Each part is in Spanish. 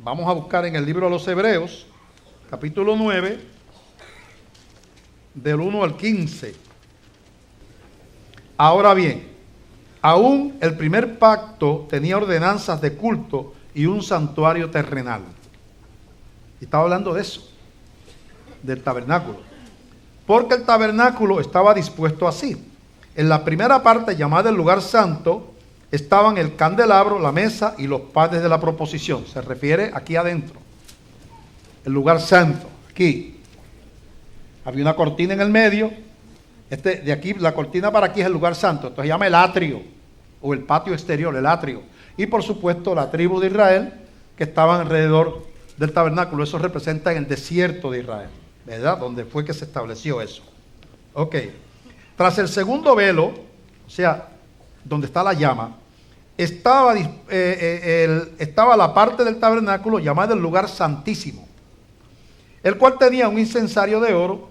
Vamos a buscar en el libro de los Hebreos, capítulo 9, del 1 al 15. Ahora bien, aún el primer pacto tenía ordenanzas de culto y un santuario terrenal. Y estaba hablando de eso, del tabernáculo. Porque el tabernáculo estaba dispuesto así. En la primera parte, llamada el lugar santo, estaban el candelabro, la mesa y los panes de la proposición. Se refiere aquí adentro. El lugar santo, aquí. Había una cortina en el medio. De aquí, la cortina para aquí es el lugar santo. Esto se llama el atrio, o el patio exterior, el atrio. Y por supuesto la tribu de Israel, que estaban alrededor del tabernáculo. Eso representa en el desierto de Israel, ¿verdad? Donde fue que se estableció eso. Ok. Tras el segundo velo, o sea, donde está la llama, estaba la parte del tabernáculo llamada el lugar santísimo, el cual tenía un incensario de oro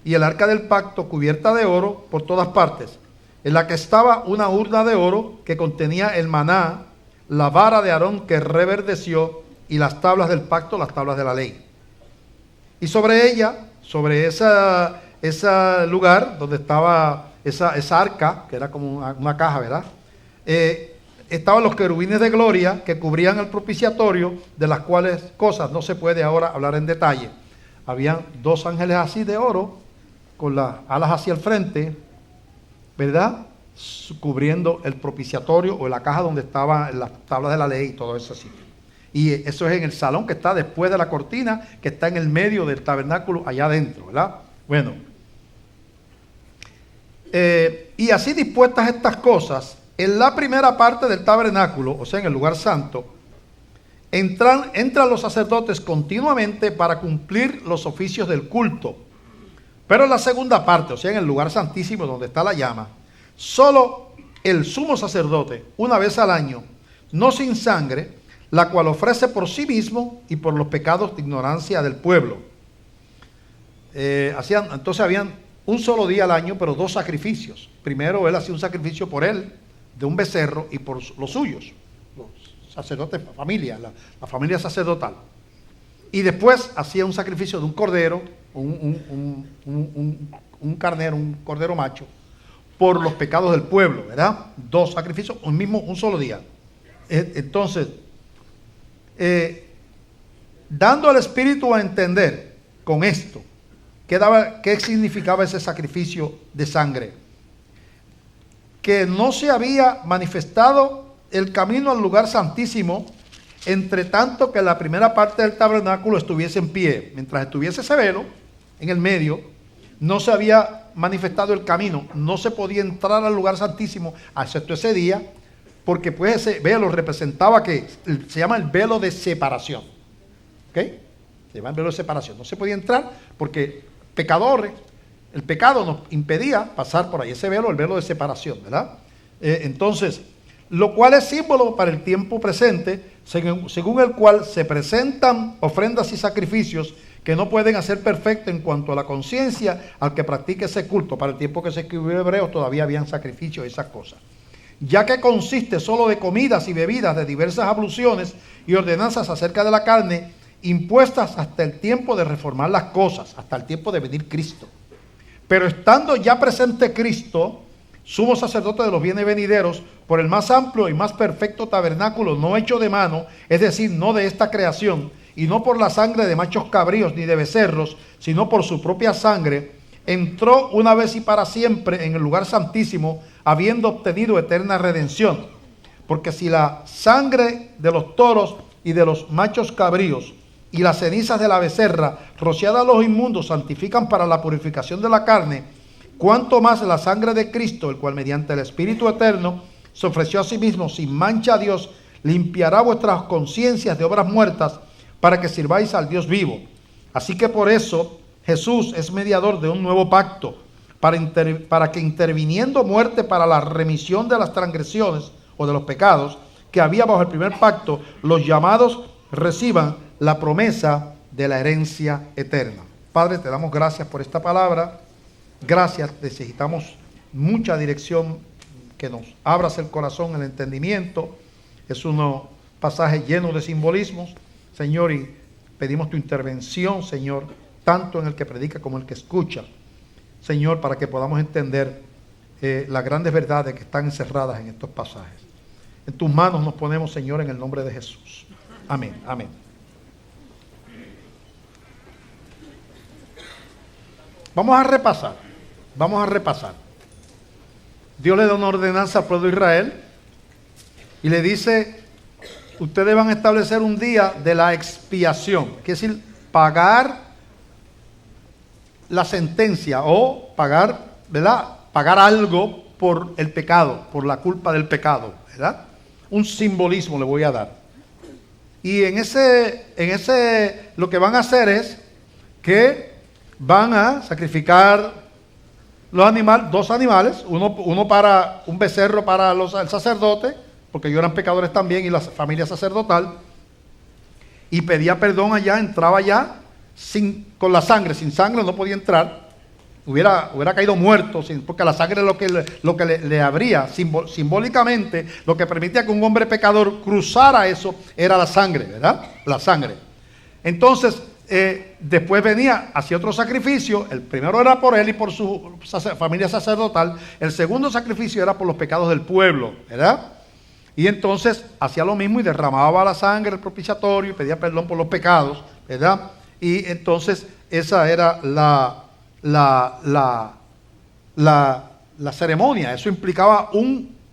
y el arca del pacto cubierta de oro por todas partes, en la que estaba una urna de oro que contenía el maná, la vara de Aarón que reverdeció y las tablas del pacto, las tablas de la ley. Y sobre ella, sobre ese lugar donde estaba esa arca, que era como una caja, ¿verdad? Estaban los querubines de gloria que cubrían el propiciatorio, de las cuales cosas no se puede ahora hablar en detalle. Habían dos ángeles así de oro, con las alas hacia el frente, ¿verdad? Cubriendo el propiciatorio o la caja donde estaban las tablas de la ley y todo eso así. Y eso es en el salón que está después de la cortina, que está en el medio del tabernáculo allá adentro, ¿verdad? Bueno. Y así dispuestas estas cosas, en la primera parte del tabernáculo, o sea, en el lugar santo, entran los sacerdotes continuamente para cumplir los oficios del culto. Pero en la segunda parte, o sea, en el lugar santísimo donde está la llama, solo el sumo sacerdote, una vez al año, no sin sangre, la cual ofrece por sí mismo y por los pecados de ignorancia del pueblo. Entonces habían un solo día al año, pero dos sacrificios. Primero él hacía un sacrificio por él, de un becerro, y por los suyos, los sacerdotes, familia, la familia sacerdotal. Y después hacía un sacrificio de un cordero, un carnero, un cordero macho, por los pecados del pueblo, ¿verdad? Dos sacrificios, un solo día. Entonces, dando al Espíritu a entender con esto, ¿qué significaba ese sacrificio de sangre? Que no se había manifestado el camino al lugar santísimo, entre tanto que la primera parte del tabernáculo estuviese en pie. Mientras estuviese ese velo en el medio, no se había manifestado el camino, no se podía entrar al lugar santísimo, excepto ese día, porque pues ese velo representaba se llama el velo de separación. ¿Ok? Se llama el velo de separación. No se podía entrar porque pecadores, el pecado nos impedía pasar por ahí, ese velo, el velo de separación, ¿verdad? Entonces, lo cual es símbolo para el tiempo presente, según el cual se presentan ofrendas y sacrificios que no pueden hacer perfecto en cuanto a la conciencia al que practique ese culto. Para el tiempo que se escribió Hebreos todavía habían sacrificios y esas cosas. Ya que consiste solo de comidas y bebidas de diversas abluciones y ordenanzas acerca de la carne, impuestas hasta el tiempo de reformar las cosas, hasta el tiempo de venir Cristo. Pero estando ya presente Cristo, sumo sacerdote de los bienes venideros, por el más amplio y más perfecto tabernáculo, no hecho de mano, es decir, no de esta creación, y no por la sangre de machos cabríos ni de becerros, sino por su propia sangre, entró una vez y para siempre en el lugar santísimo, habiendo obtenido eterna redención. Porque si la sangre de los toros y de los machos cabríos y las cenizas de la becerra, rociadas a los inmundos, santifican para la purificación de la carne, cuánto más la sangre de Cristo, el cual mediante el Espíritu eterno se ofreció a sí mismo sin mancha a Dios, limpiará vuestras conciencias de obras muertas para que sirváis al Dios vivo. Así que por eso Jesús es mediador de un nuevo pacto, para que interviniendo muerte para la remisión de las transgresiones o de los pecados que había bajo el primer pacto, los llamados reciban la promesa de la herencia eterna. Padre, te damos gracias por esta palabra. Gracias, necesitamos mucha dirección, que nos abras el corazón, el entendimiento. Es un pasaje lleno de simbolismos Señor, y pedimos tu intervención, Señor, tanto en el que predica como en el que escucha, Señor, para que podamos entender las grandes verdades que están encerradas en estos pasajes. En tus manos nos ponemos, Señor, en el nombre de Jesús. Amén, amén. Vamos a repasar. Dios le da una ordenanza al pueblo de Israel y le dice: ustedes van a establecer un día de la expiación, quiere decir pagar la sentencia o pagar, ¿verdad? Pagar algo por el pecado, por la culpa del pecado, ¿verdad? Un simbolismo le voy a dar. Y en ese lo que van a hacer es que van a sacrificar los animales, 2 animales, uno para un becerro para el sacerdote, porque ellos eran pecadores también, y la familia sacerdotal, y pedía perdón allá, entraba allá con la sangre, sin sangre no podía entrar, hubiera caído muerto, porque la sangre es lo que le abría, simbólicamente, lo que permitía que un hombre pecador cruzara eso, era la sangre, ¿verdad? La sangre. Entonces, después venía, hacía otro sacrificio. El primero era por él y por su familia sacerdotal. El segundo sacrificio era por los pecados del pueblo, ¿verdad? Y entonces hacía lo mismo y derramaba la sangre del propiciatorio y pedía perdón por los pecados, ¿verdad? Y entonces esa era la ceremonia. Eso implicaba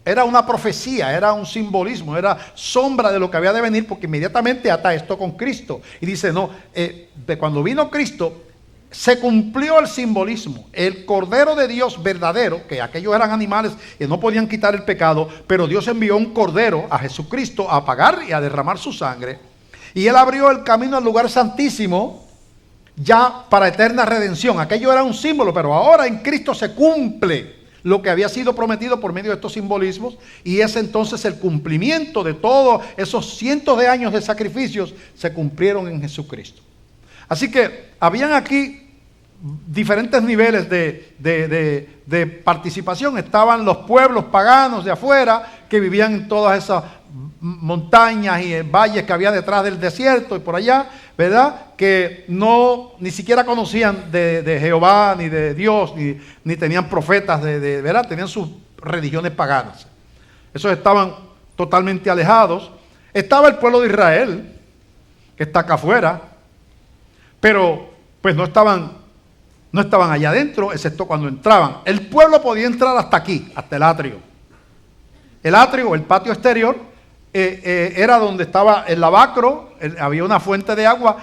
era una profecía, era un simbolismo, era sombra de lo que había de venir, porque inmediatamente ata esto con Cristo. Y dice, no, de cuando vino Cristo, se cumplió el simbolismo. El Cordero de Dios verdadero, que aquellos eran animales que no podían quitar el pecado, pero Dios envió un Cordero, a Jesucristo, a pagar y a derramar su sangre. Y Él abrió el camino al lugar santísimo, ya para eterna redención. Aquello era un símbolo, pero ahora en Cristo se cumple lo que había sido prometido por medio de estos simbolismos, y es entonces el cumplimiento de todos esos cientos de años de sacrificios se cumplieron en Jesucristo. Así que habían aquí diferentes niveles de participación. Estaban los pueblos paganos de afuera que vivían en todas esas montañas y valles que había detrás del desierto y por allá, ¿verdad? Que ni siquiera conocían de Jehová ni de Dios, ni tenían profetas, ¿verdad? Tenían sus religiones paganas. Esos estaban totalmente alejados. Estaba el pueblo de Israel, que está acá afuera, pero pues no estaban allá adentro, excepto cuando entraban. El pueblo podía entrar hasta aquí, hasta el atrio. El atrio, el patio exterior, era donde estaba el lavacro, había una fuente de agua,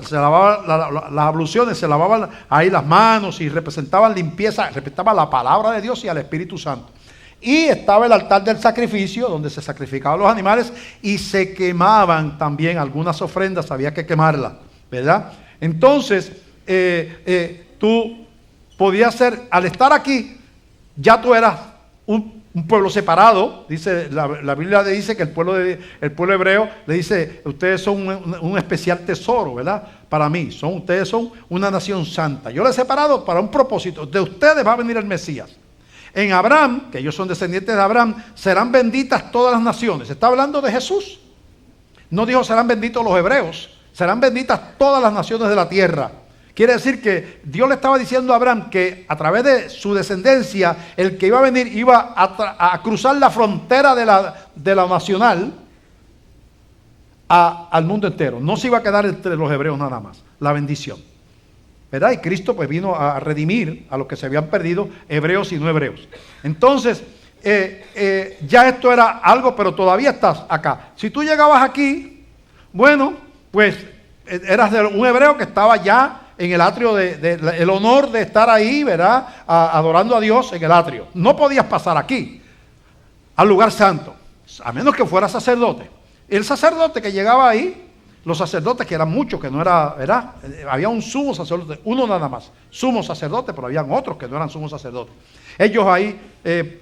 se lavaban las abluciones, se lavaban ahí las manos y representaban limpieza, representaban la palabra de Dios y al Espíritu Santo. Y estaba el altar del sacrificio, donde se sacrificaban los animales y se quemaban también algunas ofrendas, había que quemarlas, ¿verdad? Entonces, tú podías ser, al estar aquí, ya tú eras un pueblo separado. Dice la Biblia le dice que el pueblo hebreo le dice: ustedes son un especial tesoro, ¿verdad? Para mí, ustedes son una nación santa. Yo les he separado para un propósito. De ustedes va a venir el Mesías. En Abraham, que ellos son descendientes de Abraham, serán benditas todas las naciones. Está hablando de Jesús. No dijo serán benditos los hebreos, serán benditas todas las naciones de la tierra. Quiere decir que Dios le estaba diciendo a Abraham que a través de su descendencia, el que iba a venir iba a cruzar la frontera de la nacional al mundo entero. No se iba a quedar entre los hebreos nada más, la bendición, ¿verdad? Y Cristo pues vino a redimir a los que se habían perdido, hebreos y no hebreos. Entonces, ya esto era algo, pero todavía estás acá. Si tú llegabas aquí, bueno, pues eras un hebreo que estaba ya en el atrio, el honor de estar ahí, ¿verdad? Adorando a Dios en el atrio. No podías pasar aquí, al lugar santo, a menos que fuera sacerdote. El sacerdote que llegaba ahí, los sacerdotes que eran muchos, que no era, ¿verdad? Había un sumo sacerdote, uno nada más, sumo sacerdote, pero habían otros que no eran sumo sacerdotes. Ellos ahí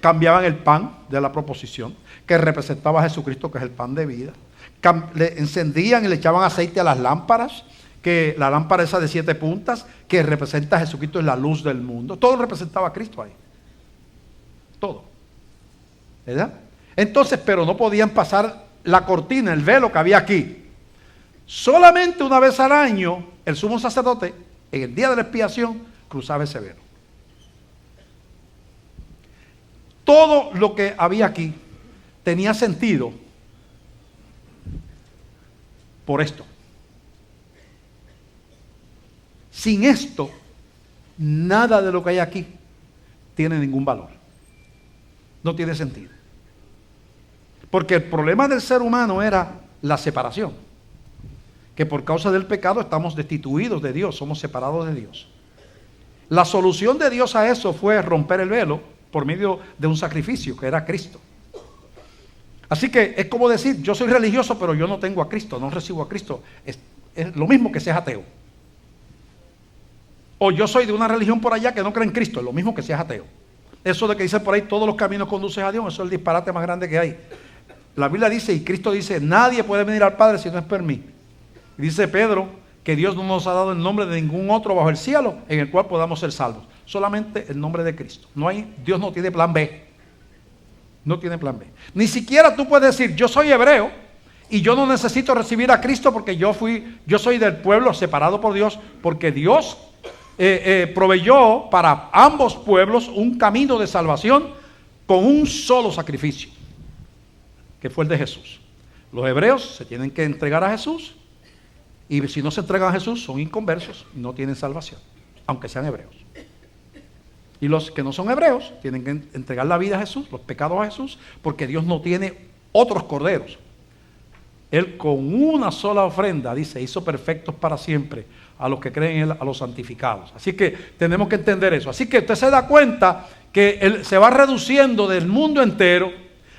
cambiaban el pan de la proposición, que representaba a Jesucristo, que es el pan de vida. Le encendían y le echaban aceite a las lámparas, que la lámpara esa de 7 puntas, que representa a Jesucristo, es la luz del mundo. Todo representaba a Cristo ahí. Todo. ¿Verdad? Entonces, pero no podían pasar la cortina, el velo que había aquí. Solamente una vez al año el sumo sacerdote, en el día de la expiación, cruzaba ese velo. Todo lo que había aquí tenía sentido por esto. Sin esto, nada de lo que hay aquí tiene ningún valor. No tiene sentido. Porque el problema del ser humano era la separación. Que por causa del pecado estamos destituidos de Dios, somos separados de Dios. La solución de Dios a eso fue romper el velo por medio de un sacrificio que era Cristo. Así que es como decir, yo soy religioso pero yo no tengo a Cristo, no recibo a Cristo. Es lo mismo que seas ateo. O yo soy de una religión por allá que no cree en Cristo, es lo mismo que seas ateo. Eso de que dice por ahí todos los caminos conducen a Dios, eso es el disparate más grande que hay. La Biblia dice y Cristo dice, nadie puede venir al Padre si no es por mí. Y dice Pedro que Dios no nos ha dado el nombre de ningún otro bajo el cielo en el cual podamos ser salvos. Solamente el nombre de Cristo. Dios no tiene plan B. No tiene plan B. Ni siquiera tú puedes decir, yo soy hebreo y yo no necesito recibir a Cristo porque yo soy del pueblo separado por Dios, porque Dios proveyó para ambos pueblos un camino de salvación con un solo sacrificio, que fue el de Jesús. Los hebreos se tienen que entregar a Jesús y si no se entregan a Jesús son inconversos y no tienen salvación, aunque sean hebreos. Y los que no son hebreos tienen que entregar la vida a Jesús, los pecados a Jesús, porque Dios no tiene otros corderos. Él con una sola ofrenda, dice, hizo perfectos para siempre a los que creen en Él, a los santificados. Así que tenemos que entender eso. Así que usted se da cuenta que Él se va reduciendo del mundo entero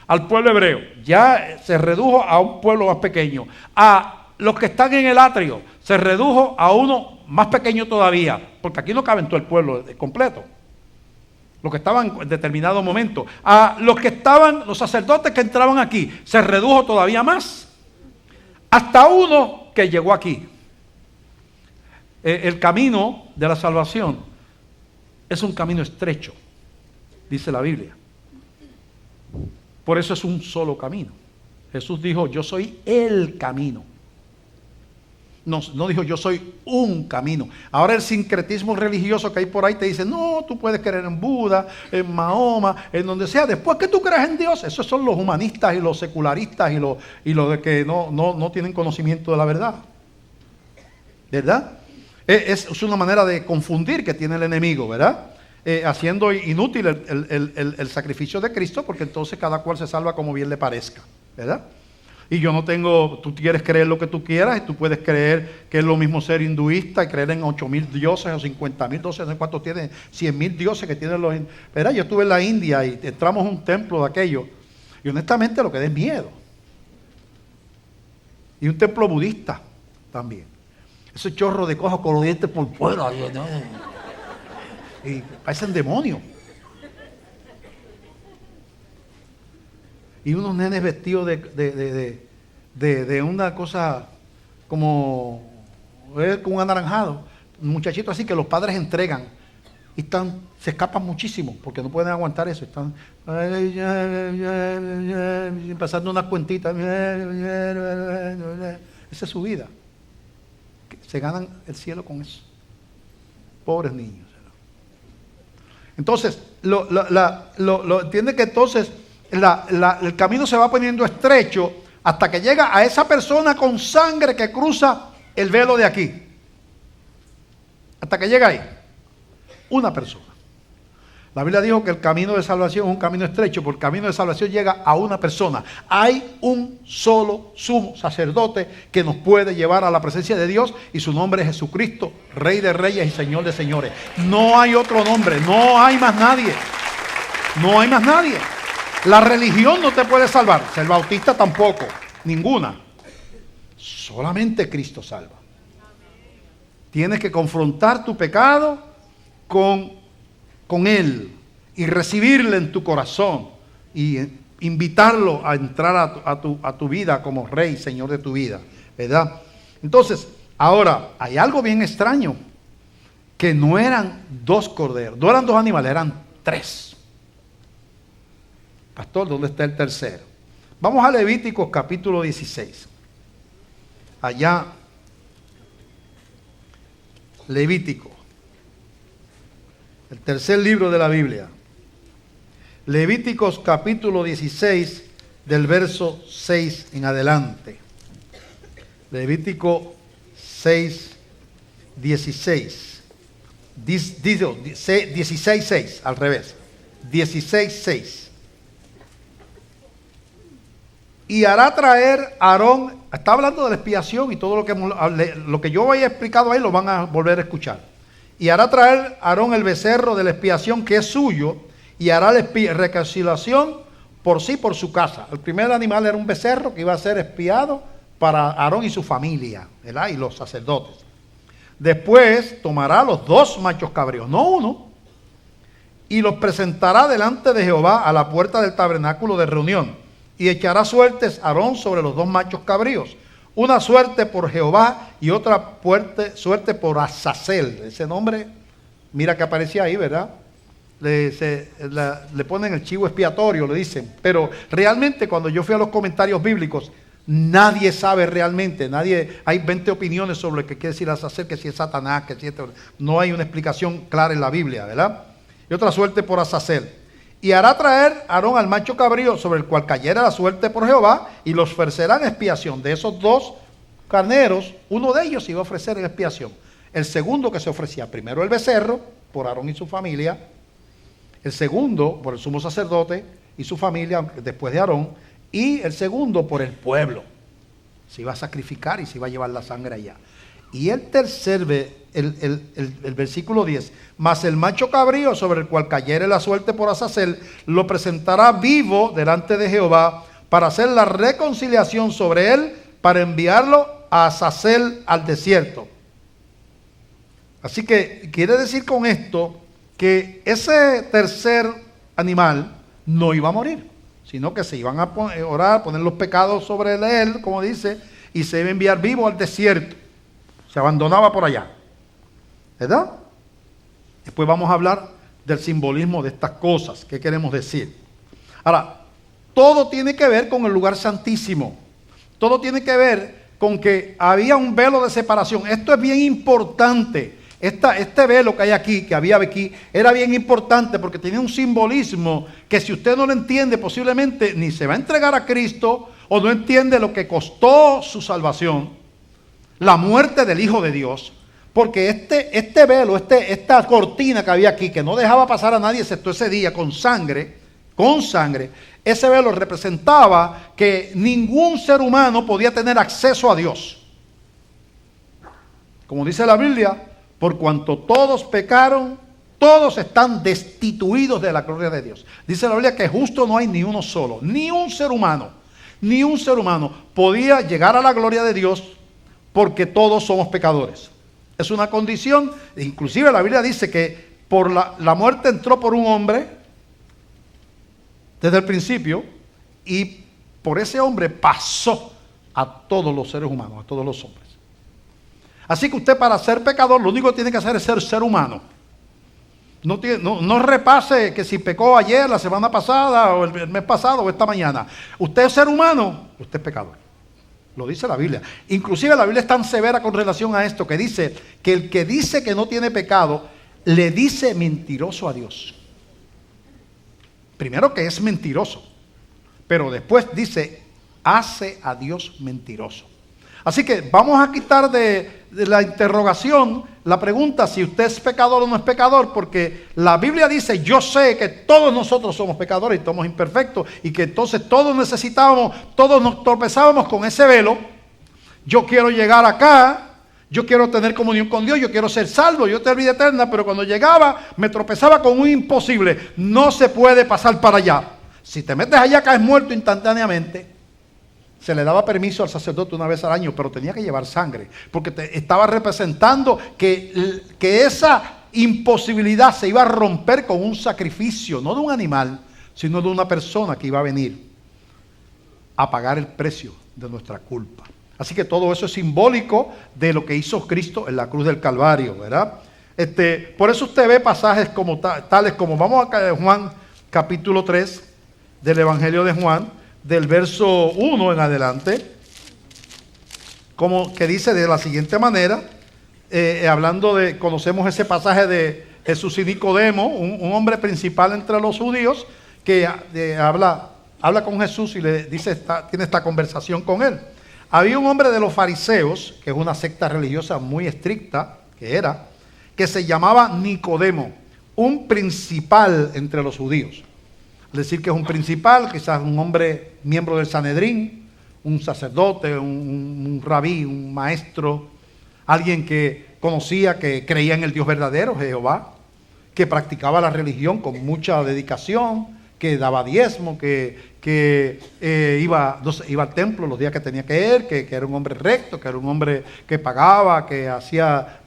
al pueblo hebreo. Ya se redujo a un pueblo más pequeño. A los que están en el atrio, se redujo a uno más pequeño todavía, porque aquí no cabe todo el pueblo completo. Los que estaban en determinado momento. A los que estaban, los sacerdotes que entraban aquí, se redujo todavía más. Hasta uno que llegó aquí. El camino de la salvación es un camino estrecho, dice la Biblia. Por eso es un solo camino. Jesús dijo, yo soy el camino. No dijo yo soy un camino. Ahora el sincretismo religioso que hay por ahí te dice, no, tú puedes creer en Buda, en Mahoma, en donde sea. Después que tú creas en Dios, esos son los humanistas y los secularistas y los de que no tienen conocimiento de la verdad. ¿Verdad? Es una manera de confundir que tiene el enemigo, ¿verdad? Haciendo inútil el sacrificio de Cristo, porque entonces cada cual se salva como bien le parezca, ¿verdad? Y yo no tengo, tú quieres creer lo que tú quieras, y tú puedes creer que es lo mismo ser hinduista y creer en 8,000 dioses o 50,000 dioses, no sé cuántos tienen, 100,000 dioses que tienen los... ¿verdad? Yo estuve en la India y entramos a un templo de aquello, y honestamente lo que da es miedo. Y un templo budista también. Ese chorro de cosas con los dientes por fuera, ¿no? Y parecen demonios. Y unos nenes vestidos de una cosa como un anaranjado, un muchachito así que los padres entregan y se escapan muchísimo porque no pueden aguantar eso. Están pasando unas cuentitas. Esa es su vida. Se ganan el cielo con eso. Pobres niños. Entonces, entiende que entonces el camino se va poniendo estrecho hasta que llega a esa persona con sangre que cruza el velo de aquí. Hasta que llega ahí. Una persona. La Biblia dijo que el camino de salvación es un camino estrecho, porque el camino de salvación llega a una persona. Hay un solo sumo sacerdote que nos puede llevar a la presencia de Dios y su nombre es Jesucristo, Rey de Reyes y Señor de Señores. No hay otro nombre, no hay más nadie. No hay más nadie. La religión no te puede salvar, el bautista tampoco, ninguna. Solamente Cristo salva. Tienes que confrontar tu pecado con Él y recibirle en tu corazón y invitarlo a entrar a tu vida como Rey, Señor de tu vida, ¿verdad? Entonces, ahora, hay algo bien extraño, que no eran 2 corderos, no eran 2 animales, eran 3. Pastor, ¿dónde está el tercero? Vamos a Levíticos capítulo 16. allá, Levítico, el tercer libro de la Biblia, Levíticos capítulo 16, del verso 6 en adelante. Levítico 6, 16. 16, 6, al revés. 16, 6. Y hará traer Aarón, está hablando de la expiación y todo lo que yo haya explicado ahí lo van a volver a escuchar. Y hará traer Aarón el becerro de la expiación que es suyo, y hará la reconciliación por sí, por su casa. El primer animal era un becerro que iba a ser expiado para Aarón y su familia, ¿verdad? Y los sacerdotes. Después tomará los 2 machos cabríos, no uno, y los presentará delante de Jehová a la puerta del tabernáculo de reunión. Y echará suertes Aarón sobre los 2 machos cabríos. Una suerte por Jehová y otra suerte por Azazel. Ese nombre, mira que aparecía ahí, ¿verdad? Le ponen el chivo expiatorio, le dicen. Pero realmente cuando yo fui a los comentarios bíblicos, nadie sabe realmente. Hay 20 opiniones sobre lo que quiere decir Azazel, que si es Satanás, que si no hay una explicación clara en la Biblia, ¿verdad? Y otra suerte por Azazel. Y hará traer Aarón al macho cabrío sobre el cual cayera la suerte por Jehová, y los ofrecerá en expiación. De esos 2 carneros, uno de ellos iba a ofrecer en expiación. El segundo que se ofrecía, primero el becerro, por Aarón y su familia. El segundo, por el sumo sacerdote y su familia, después de Aarón. Y el segundo, por el pueblo. Se iba a sacrificar y se iba a llevar la sangre allá. Y el tercer, el versículo 10, mas el macho cabrío sobre el cual cayere la suerte por Azazel, lo presentará vivo delante de Jehová para hacer la reconciliación sobre él, para enviarlo a Azazel al desierto. Así que quiere decir con esto que ese tercer animal no iba a morir, sino que se iban a orar, poner los pecados sobre él, como dice, y se iba a enviar vivo al desierto. Se abandonaba por allá, ¿verdad? Después vamos a hablar del simbolismo de estas cosas. ¿Qué queremos decir? Ahora, todo tiene que ver con el lugar santísimo. Todo tiene que ver con que había un velo de separación. Esto es bien importante. Este velo que hay aquí, que había aquí, era bien importante porque tenía un simbolismo que si usted no lo entiende, posiblemente ni se va a entregar a Cristo o no entiende lo que costó su salvación. La muerte del Hijo de Dios, porque este velo, esta cortina que había aquí, que no dejaba pasar a nadie excepto ese día con sangre, ese velo representaba que ningún ser humano podía tener acceso a Dios. Como dice la Biblia, por cuanto todos pecaron, todos están destituidos de la gloria de Dios. Dice la Biblia que justo no hay ni uno solo, ni un ser humano podía llegar a la gloria de Dios, porque todos somos pecadores. Es una condición, inclusive la Biblia dice que por la muerte entró por un hombre desde el principio, y por ese hombre pasó a todos los seres humanos, a todos los hombres. Así que usted, para ser pecador, lo único que tiene que hacer es ser humano. No repase que si pecó ayer, la semana pasada, o el mes pasado, o esta mañana. Usted es ser humano, usted es pecador. Lo dice la Biblia. Inclusive la Biblia es tan severa con relación a esto que dice que el que dice que no tiene pecado, le dice mentiroso a Dios. Primero que es mentiroso, pero después dice, hace a Dios mentiroso. Así que vamos a quitar de la interrogación la pregunta si usted es pecador o no es pecador, porque la Biblia dice, yo sé que todos nosotros somos pecadores y somos imperfectos, y que entonces todos nos tropezábamos con ese velo. Yo quiero llegar acá, yo quiero tener comunión con Dios, yo quiero ser salvo, yo tengo vida eterna, pero cuando llegaba me tropezaba con un imposible. No se puede pasar para allá. Si te metes allá, caes muerto instantáneamente. Se le daba permiso al sacerdote una vez al año, pero tenía que llevar sangre, porque estaba representando que esa imposibilidad se iba a romper con un sacrificio, no de un animal, sino de una persona que iba a venir a pagar el precio de nuestra culpa. Así que todo eso es simbólico de lo que hizo Cristo en la cruz del Calvario, ¿verdad? Por eso usted ve pasajes como tales como, vamos a Juan capítulo 3 del Evangelio de Juan, del verso 1 en adelante. como que dice de la siguiente manera, conocemos ese pasaje de Jesús y Nicodemo, un hombre principal entre los judíos, que habla con Jesús y le dice, tiene esta conversación con él. Había un hombre de los fariseos, que es una secta religiosa muy estricta, que se llamaba Nicodemo, un principal entre los judíos. Es decir, que es un principal, quizás un hombre miembro del Sanedrín, un sacerdote, un rabí, un maestro, alguien que conocía, que creía en el Dios verdadero, Jehová, que practicaba la religión con mucha dedicación, que daba diezmo, que iba al templo los días que tenía que ir, que era un hombre recto, que era un hombre que pagaba, que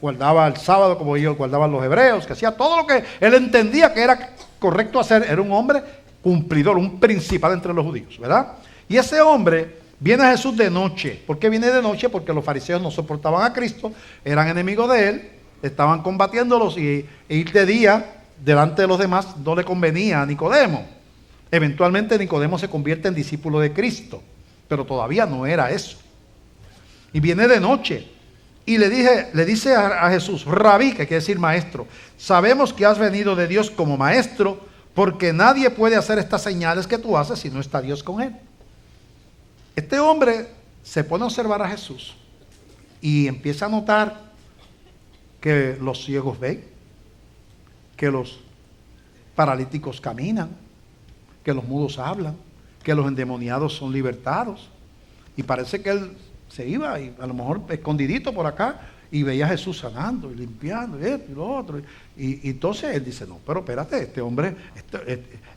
guardaba el sábado como ellos guardaban los hebreos, que hacía todo lo que él entendía que era correcto hacer. Era un hombre cumplidor, un principal entre los judíos, ¿verdad? Y ese hombre viene a Jesús de noche. ¿Por qué viene de noche? Porque los fariseos no soportaban a Cristo, eran enemigos de él, estaban combatiéndolos, y ir de día delante de los demás no le convenía a Nicodemo. Eventualmente Nicodemo se convierte en discípulo de Cristo, pero todavía no era eso. Y viene de noche y le dice a Jesús, Rabí, que quiere decir maestro, sabemos que has venido de Dios como maestro, porque nadie puede hacer estas señales que tú haces si no está Dios con él. Este hombre se pone a observar a Jesús y empieza a notar que los ciegos ven, que los paralíticos caminan, que los mudos hablan, que los endemoniados son libertados. Y parece que él se iba, y a lo mejor escondidito por acá, y veía a Jesús sanando y limpiando, y esto y lo otro. Y entonces él dice, no, pero espérate, este hombre,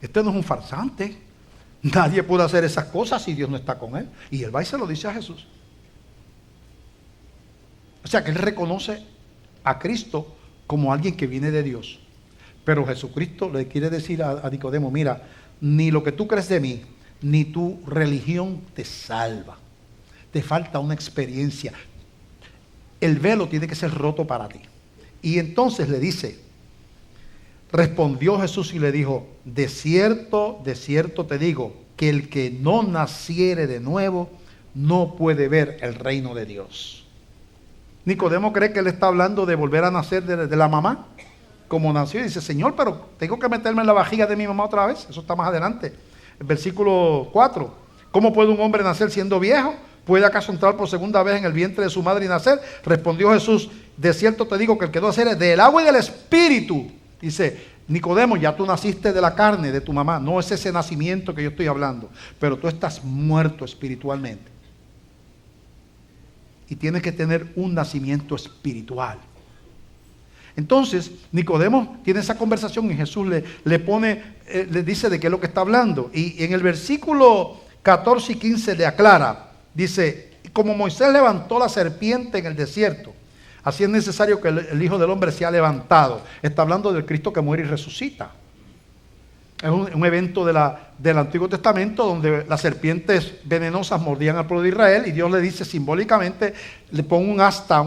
este no es un farsante. Nadie puede hacer esas cosas si Dios no está con él. Y él va y se lo dice a Jesús. O sea que él reconoce a Cristo como alguien que viene de Dios. Pero Jesucristo le quiere decir a Nicodemo, mira, ni lo que tú crees de mí, ni tu religión te salva. Te falta una experiencia. El velo tiene que ser roto para ti. Y entonces le dice, respondió Jesús y le dijo, de cierto te digo, que el que no naciere de nuevo, no puede ver el reino de Dios. Nicodemo cree que él está hablando de volver a nacer de la mamá, como nació, y dice, Señor, pero tengo que meterme en la vajiga de mi mamá otra vez. Eso está más adelante, el versículo 4. ¿Cómo puede un hombre nacer siendo viejo? ¿Puede acaso entrar por segunda vez en el vientre de su madre y nacer? Respondió Jesús, de cierto te digo que el que no naciere del agua y del espíritu. Dice, Nicodemo, ya tú naciste de la carne de tu mamá, no es ese nacimiento que yo estoy hablando, pero tú estás muerto espiritualmente. Y tienes que tener un nacimiento espiritual. Entonces, Nicodemo tiene esa conversación y Jesús le dice de qué es lo que está hablando. Y en el versículo 14 y 15 le aclara, dice, como Moisés levantó la serpiente en el desierto, así es necesario que el Hijo del Hombre sea levantado. Está hablando del Cristo que muere y resucita. Es un evento del Antiguo Testamento donde las serpientes venenosas mordían al pueblo de Israel y Dios le dice simbólicamente, le pone un asta,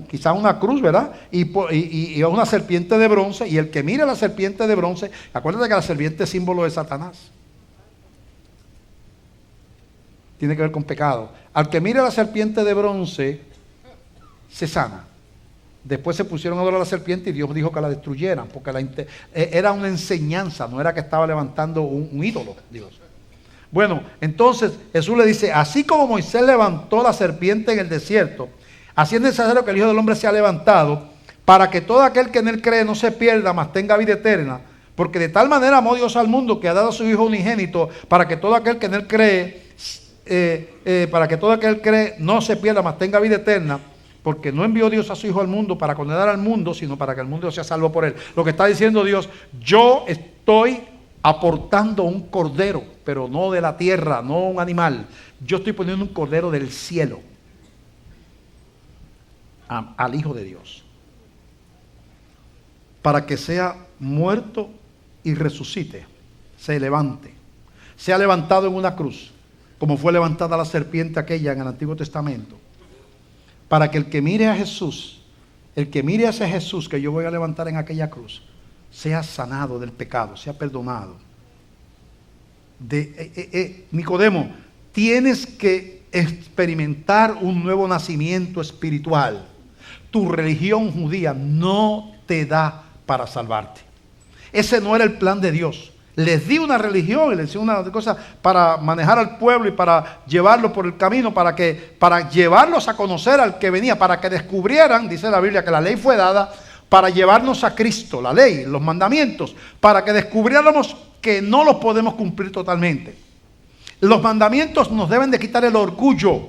quizás una cruz, ¿verdad? Y una serpiente de bronce, y el que mire la serpiente de bronce, acuérdate que la serpiente es símbolo de Satanás. Tiene que ver con pecado. Al que mire la serpiente de bronce, se sana. Después se pusieron a adorar a la serpiente y Dios dijo que la destruyeran, porque era una enseñanza, no era que estaba levantando un ídolo, Dios. Bueno, entonces Jesús le dice, así como Moisés levantó la serpiente en el desierto, así es necesario que el Hijo del Hombre sea levantado, para que todo aquel que en él cree no se pierda, mas tenga vida eterna. Porque de tal manera amó Dios al mundo que ha dado a su Hijo unigénito, para que todo aquel que en él cree, no se pierda, mas tenga vida eterna. Porque no envió Dios a su Hijo al mundo para condenar al mundo, sino para que el mundo sea salvo por él. Lo que está diciendo Dios, yo estoy aportando un cordero, pero no de la tierra, no un animal. Yo estoy poniendo un cordero del cielo al Hijo de Dios, para que sea muerto y resucite, se levante, sea levantado en una cruz, como fue levantada la serpiente aquella en el Antiguo Testamento. Para que el que mire a Jesús, el que mire a ese Jesús que yo voy a levantar en aquella cruz, sea sanado del pecado, sea perdonado. Nicodemo, tienes que experimentar un nuevo nacimiento espiritual. Tu religión judía no te da para salvarte. Ese no era el plan de Dios. Les di una religión y les di una cosa para manejar al pueblo y para llevarlo por el camino, para llevarlos a conocer al que venía, para que descubrieran, dice la Biblia, que la ley fue dada para llevarnos a Cristo, la ley, los mandamientos, para que descubriéramos que no los podemos cumplir totalmente. Los mandamientos nos deben de quitar el orgullo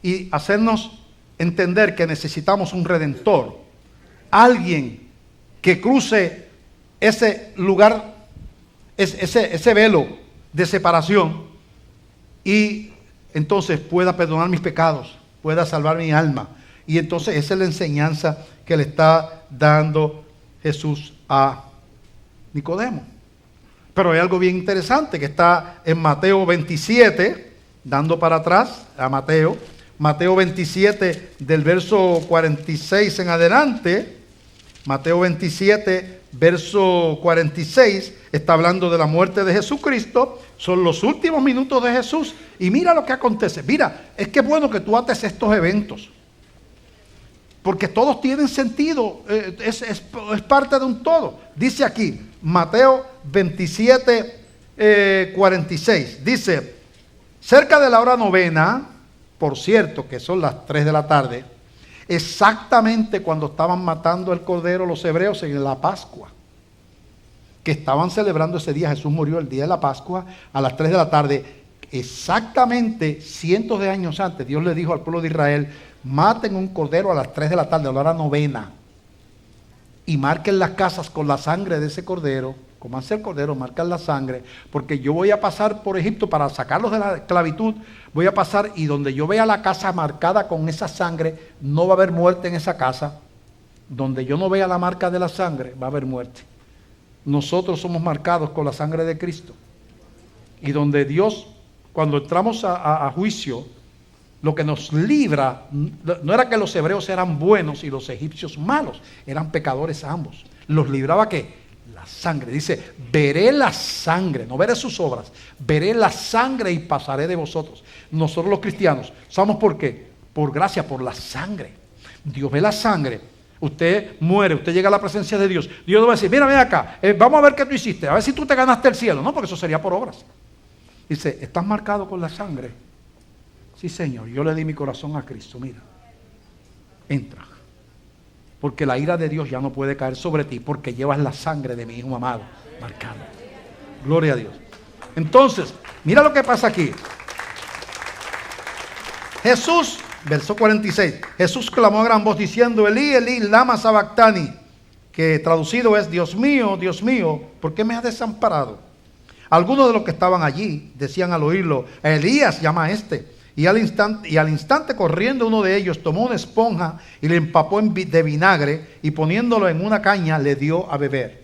y hacernos entender que necesitamos un redentor, alguien que cruce ese lugar, ese velo de separación y entonces pueda perdonar mis pecados, pueda salvar mi alma. Y entonces esa es la enseñanza que le está dando Jesús a Nicodemo. Pero hay algo bien interesante que está en Mateo 27, dando para atrás a Mateo 27 del verso 46 en adelante. Mateo 27, verso 46, está hablando de la muerte de Jesucristo. Son los últimos minutos de Jesús. Y mira lo que acontece. Mira, es que es bueno que tú ates estos eventos, porque todos tienen sentido, es parte de un todo. Dice aquí, Mateo 27, 46, dice, cerca de la hora novena, por cierto, que son las 3 de la tarde, exactamente cuando estaban matando el cordero los hebreos en la Pascua, que estaban celebrando ese día. Jesús murió el día de la Pascua a las 3 de la tarde. Exactamente cientos de años antes, Dios le dijo al pueblo de Israel, maten un cordero a las 3 de la tarde, a la hora novena, y marquen las casas con la sangre de ese cordero. Comanse el cordero, marcan la sangre, porque yo voy a pasar por Egipto para sacarlos de la esclavitud. Voy a pasar y donde yo vea la casa marcada con esa sangre, no va a haber muerte en esa casa. Donde yo no vea la marca de la sangre, va a haber muerte. Nosotros somos marcados con la sangre de Cristo. Y donde Dios, cuando entramos a juicio, lo que nos libra, no era que los hebreos eran buenos y los egipcios malos, eran pecadores ambos. ¿Los libraba qué? La sangre. Dice, veré la sangre, no veré sus obras, veré la sangre y pasaré de vosotros. Nosotros los cristianos, ¿sabemos por qué? Por gracia, por la sangre. Dios ve la sangre. Usted muere, usted llega a la presencia de Dios. Dios le va a decir, mira, ven acá, vamos a ver qué tú hiciste, a ver si tú te ganaste el cielo. No, porque eso sería por obras. Dice, ¿estás marcado con la sangre? Sí, Señor, yo le di mi corazón a Cristo, mira, entra. Porque la ira de Dios ya no puede caer sobre ti, porque llevas la sangre de mi Hijo amado marcado. Gloria a Dios. Entonces, mira lo que pasa aquí. Jesús, verso 46, Jesús clamó a gran voz diciendo, Elí, Elí, lama sabactani, que traducido es, Dios mío, ¿por qué me has desamparado? Algunos de los que estaban allí decían al oírlo, Elías llama a este. Y al instante corriendo uno de ellos tomó una esponja y le empapó de vinagre y poniéndolo en una caña le dio a beber.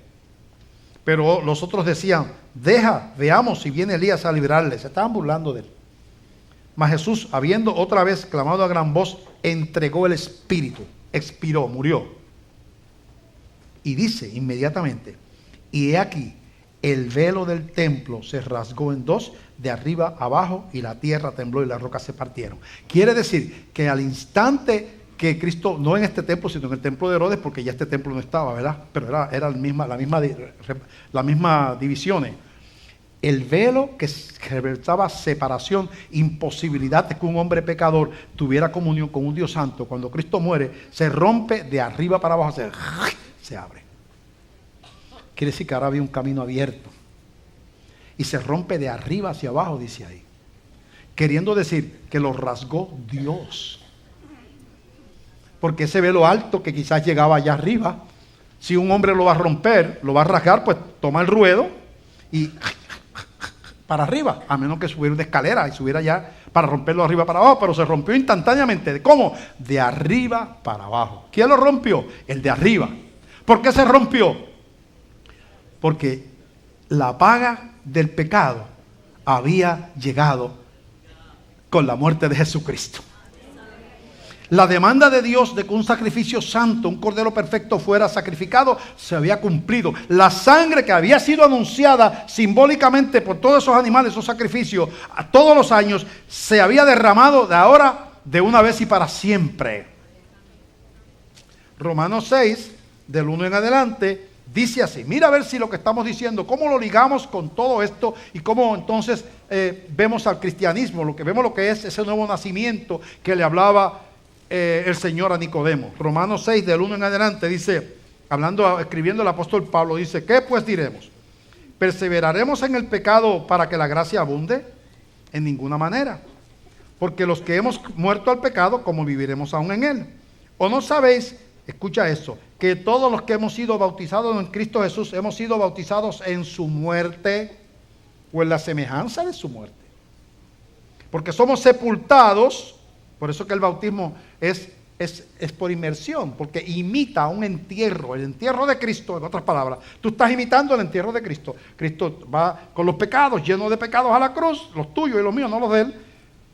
Pero los otros decían, deja, veamos si viene Elías a librarle. Se estaban burlando de él. Mas Jesús, habiendo otra vez clamado a gran voz, entregó el espíritu, expiró, murió. Y dice inmediatamente, y he aquí, el velo del templo se rasgó en dos, de arriba abajo, y la tierra tembló y las rocas se partieron. Quiere decir que al instante que Cristo, no en este templo, sino en el templo de Herodes, porque ya este templo no estaba, ¿verdad? Pero era la misma divisiones. El velo que representaba separación, imposibilidad de que un hombre pecador tuviera comunión con un Dios santo, cuando Cristo muere, se rompe de arriba para abajo, se abre. Quiere decir que ahora había un camino abierto. Y se rompe de arriba hacia abajo, dice ahí. Queriendo decir que lo rasgó Dios. Porque ese velo alto que quizás llegaba allá arriba, si un hombre lo va a romper, lo va a rasgar, pues toma el ruedo y para arriba. A menos que subiera una escalera y subiera ya para romperlo de arriba para abajo. Pero se rompió instantáneamente. ¿Cómo? De arriba para abajo. ¿Quién lo rompió? El de arriba. ¿Por qué se rompió? Porque la paga del pecado había llegado con la muerte de Jesucristo. La demanda de Dios de que un sacrificio santo, un cordero perfecto fuera sacrificado, se había cumplido. La sangre que había sido anunciada simbólicamente por todos esos animales, esos sacrificios, a todos los años, se había derramado de ahora, de una vez y para siempre. Romanos 6, del 1 en adelante, dice así. Mira a ver si lo que estamos diciendo, cómo lo ligamos con todo esto y cómo entonces vemos al cristianismo, vemos lo que es ese nuevo nacimiento que le hablaba el Señor a Nicodemo. Romanos 6, del 1 en adelante, dice, escribiendo el apóstol Pablo, dice, ¿qué pues diremos? ¿Perseveraremos en el pecado para que la gracia abunde? En ninguna manera. Porque los que hemos muerto al pecado, ¿cómo viviremos aún en él? ¿O no sabéis, escucha eso, que todos los que hemos sido bautizados en Cristo Jesús, hemos sido bautizados en su muerte o en la semejanza de su muerte? Porque somos sepultados. Por eso que el bautismo es por inmersión, porque imita un entierro, el entierro de Cristo, en otras palabras. Tú estás imitando el entierro de Cristo. Cristo va con los pecados, lleno de pecados a la cruz, los tuyos y los míos, no los de él.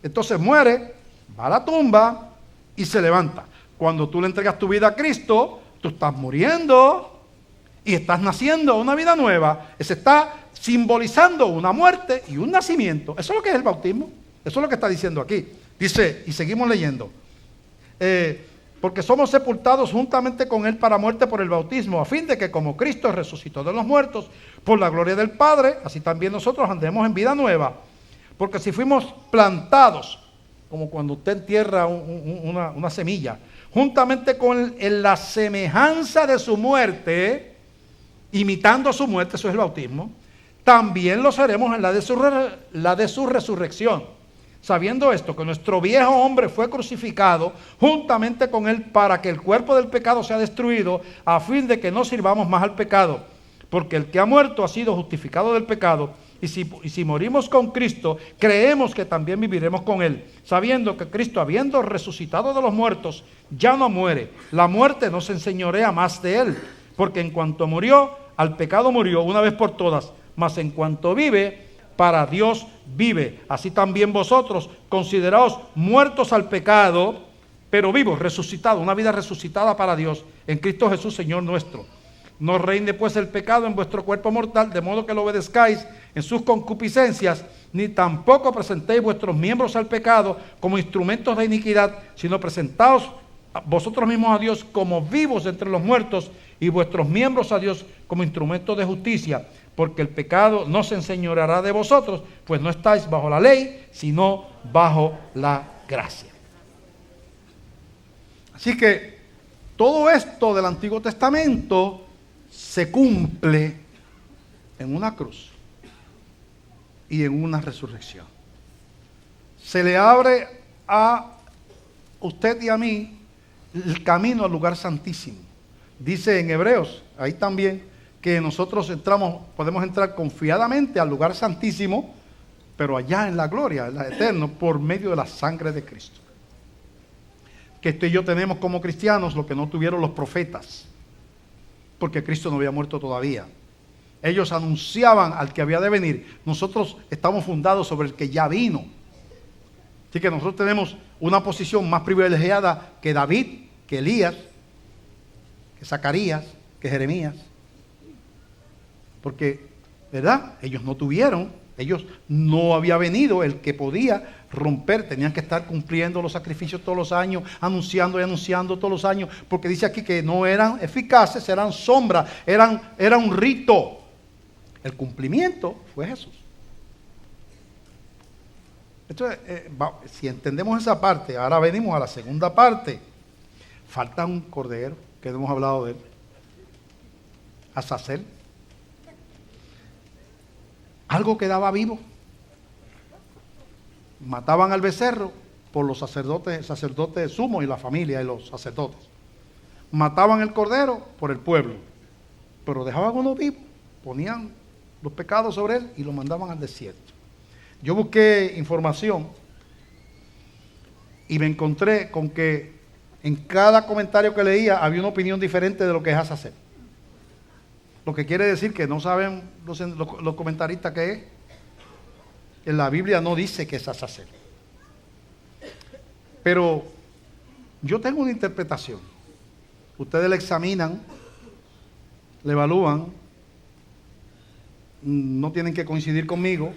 Entonces muere, va a la tumba y se levanta. Cuando tú le entregas tu vida a Cristo, tú estás muriendo y estás naciendo una vida nueva. Se está simbolizando una muerte y un nacimiento. Eso es lo que es el bautismo. Eso es lo que está diciendo aquí. Dice, y seguimos leyendo, porque somos sepultados juntamente con él para muerte por el bautismo, a fin de que como Cristo resucitó de los muertos, por la gloria del Padre, así también nosotros andemos en vida nueva. Porque si fuimos plantados, como cuando usted entierra una semilla, juntamente con él en la semejanza de su muerte, imitando su muerte, eso es el bautismo, también lo seremos en la de su resurrección. Sabiendo esto, que nuestro viejo hombre fue crucificado juntamente con él para que el cuerpo del pecado sea destruido, a fin de que no sirvamos más al pecado. Porque el que ha muerto ha sido justificado del pecado, y si morimos con Cristo, creemos que también viviremos con él, sabiendo que Cristo, habiendo resucitado de los muertos, ya no muere. La muerte no se enseñorea más de él, porque en cuanto murió, al pecado murió una vez por todas, mas en cuanto vive, para Dios vive. Así también vosotros, consideraos muertos al pecado, pero vivos, resucitados, una vida resucitada para Dios, en Cristo Jesús, Señor nuestro. No reine pues el pecado en vuestro cuerpo mortal, de modo que lo obedezcáis en sus concupiscencias, ni tampoco presentéis vuestros miembros al pecado como instrumentos de iniquidad, sino presentaos vosotros mismos a Dios como vivos entre los muertos, y vuestros miembros a Dios como instrumentos de justicia. Porque el pecado no se enseñoreará de vosotros, pues no estáis bajo la ley, sino bajo la gracia. Así que todo esto del Antiguo Testamento se cumple en una cruz y en una resurrección. Se le abre a usted y a mí el camino al lugar santísimo. Dice en Hebreos, ahí también, que nosotros podemos entrar confiadamente al lugar santísimo, pero allá en la gloria, en la eterna, por medio de la sangre de Cristo. Que usted y yo tenemos como cristianos lo que no tuvieron los profetas, porque Cristo no había muerto todavía. Ellos anunciaban al que había de venir. Nosotros estamos fundados sobre el que ya vino. Así que nosotros tenemos una posición más privilegiada que David, que Elías, que Zacarías, que Jeremías. Porque, ¿verdad? Ellos no había venido el que podía romper, tenían que estar cumpliendo los sacrificios todos los años, anunciando y anunciando todos los años, porque dice aquí que no eran eficaces, eran sombras, era un rito. El cumplimiento fue Jesús. Entonces, si entendemos esa parte, ahora venimos a la segunda parte. Falta un cordero, que no hemos hablado de él, Azazel. Algo quedaba vivo. Mataban al becerro por los sacerdotes sumos y la familia y los sacerdotes. Mataban el cordero por el pueblo, pero dejaban uno vivo, ponían los pecados sobre él y lo mandaban al desierto. Yo busqué información y me encontré con que en cada comentario que leía había una opinión diferente de lo que es Azazel. Lo que quiere decir que no saben los comentaristas qué es. En la Biblia no dice que es Azazel. Pero Yo tengo una interpretación. Ustedes la examinan, la evalúan, no tienen que coincidir conmigo.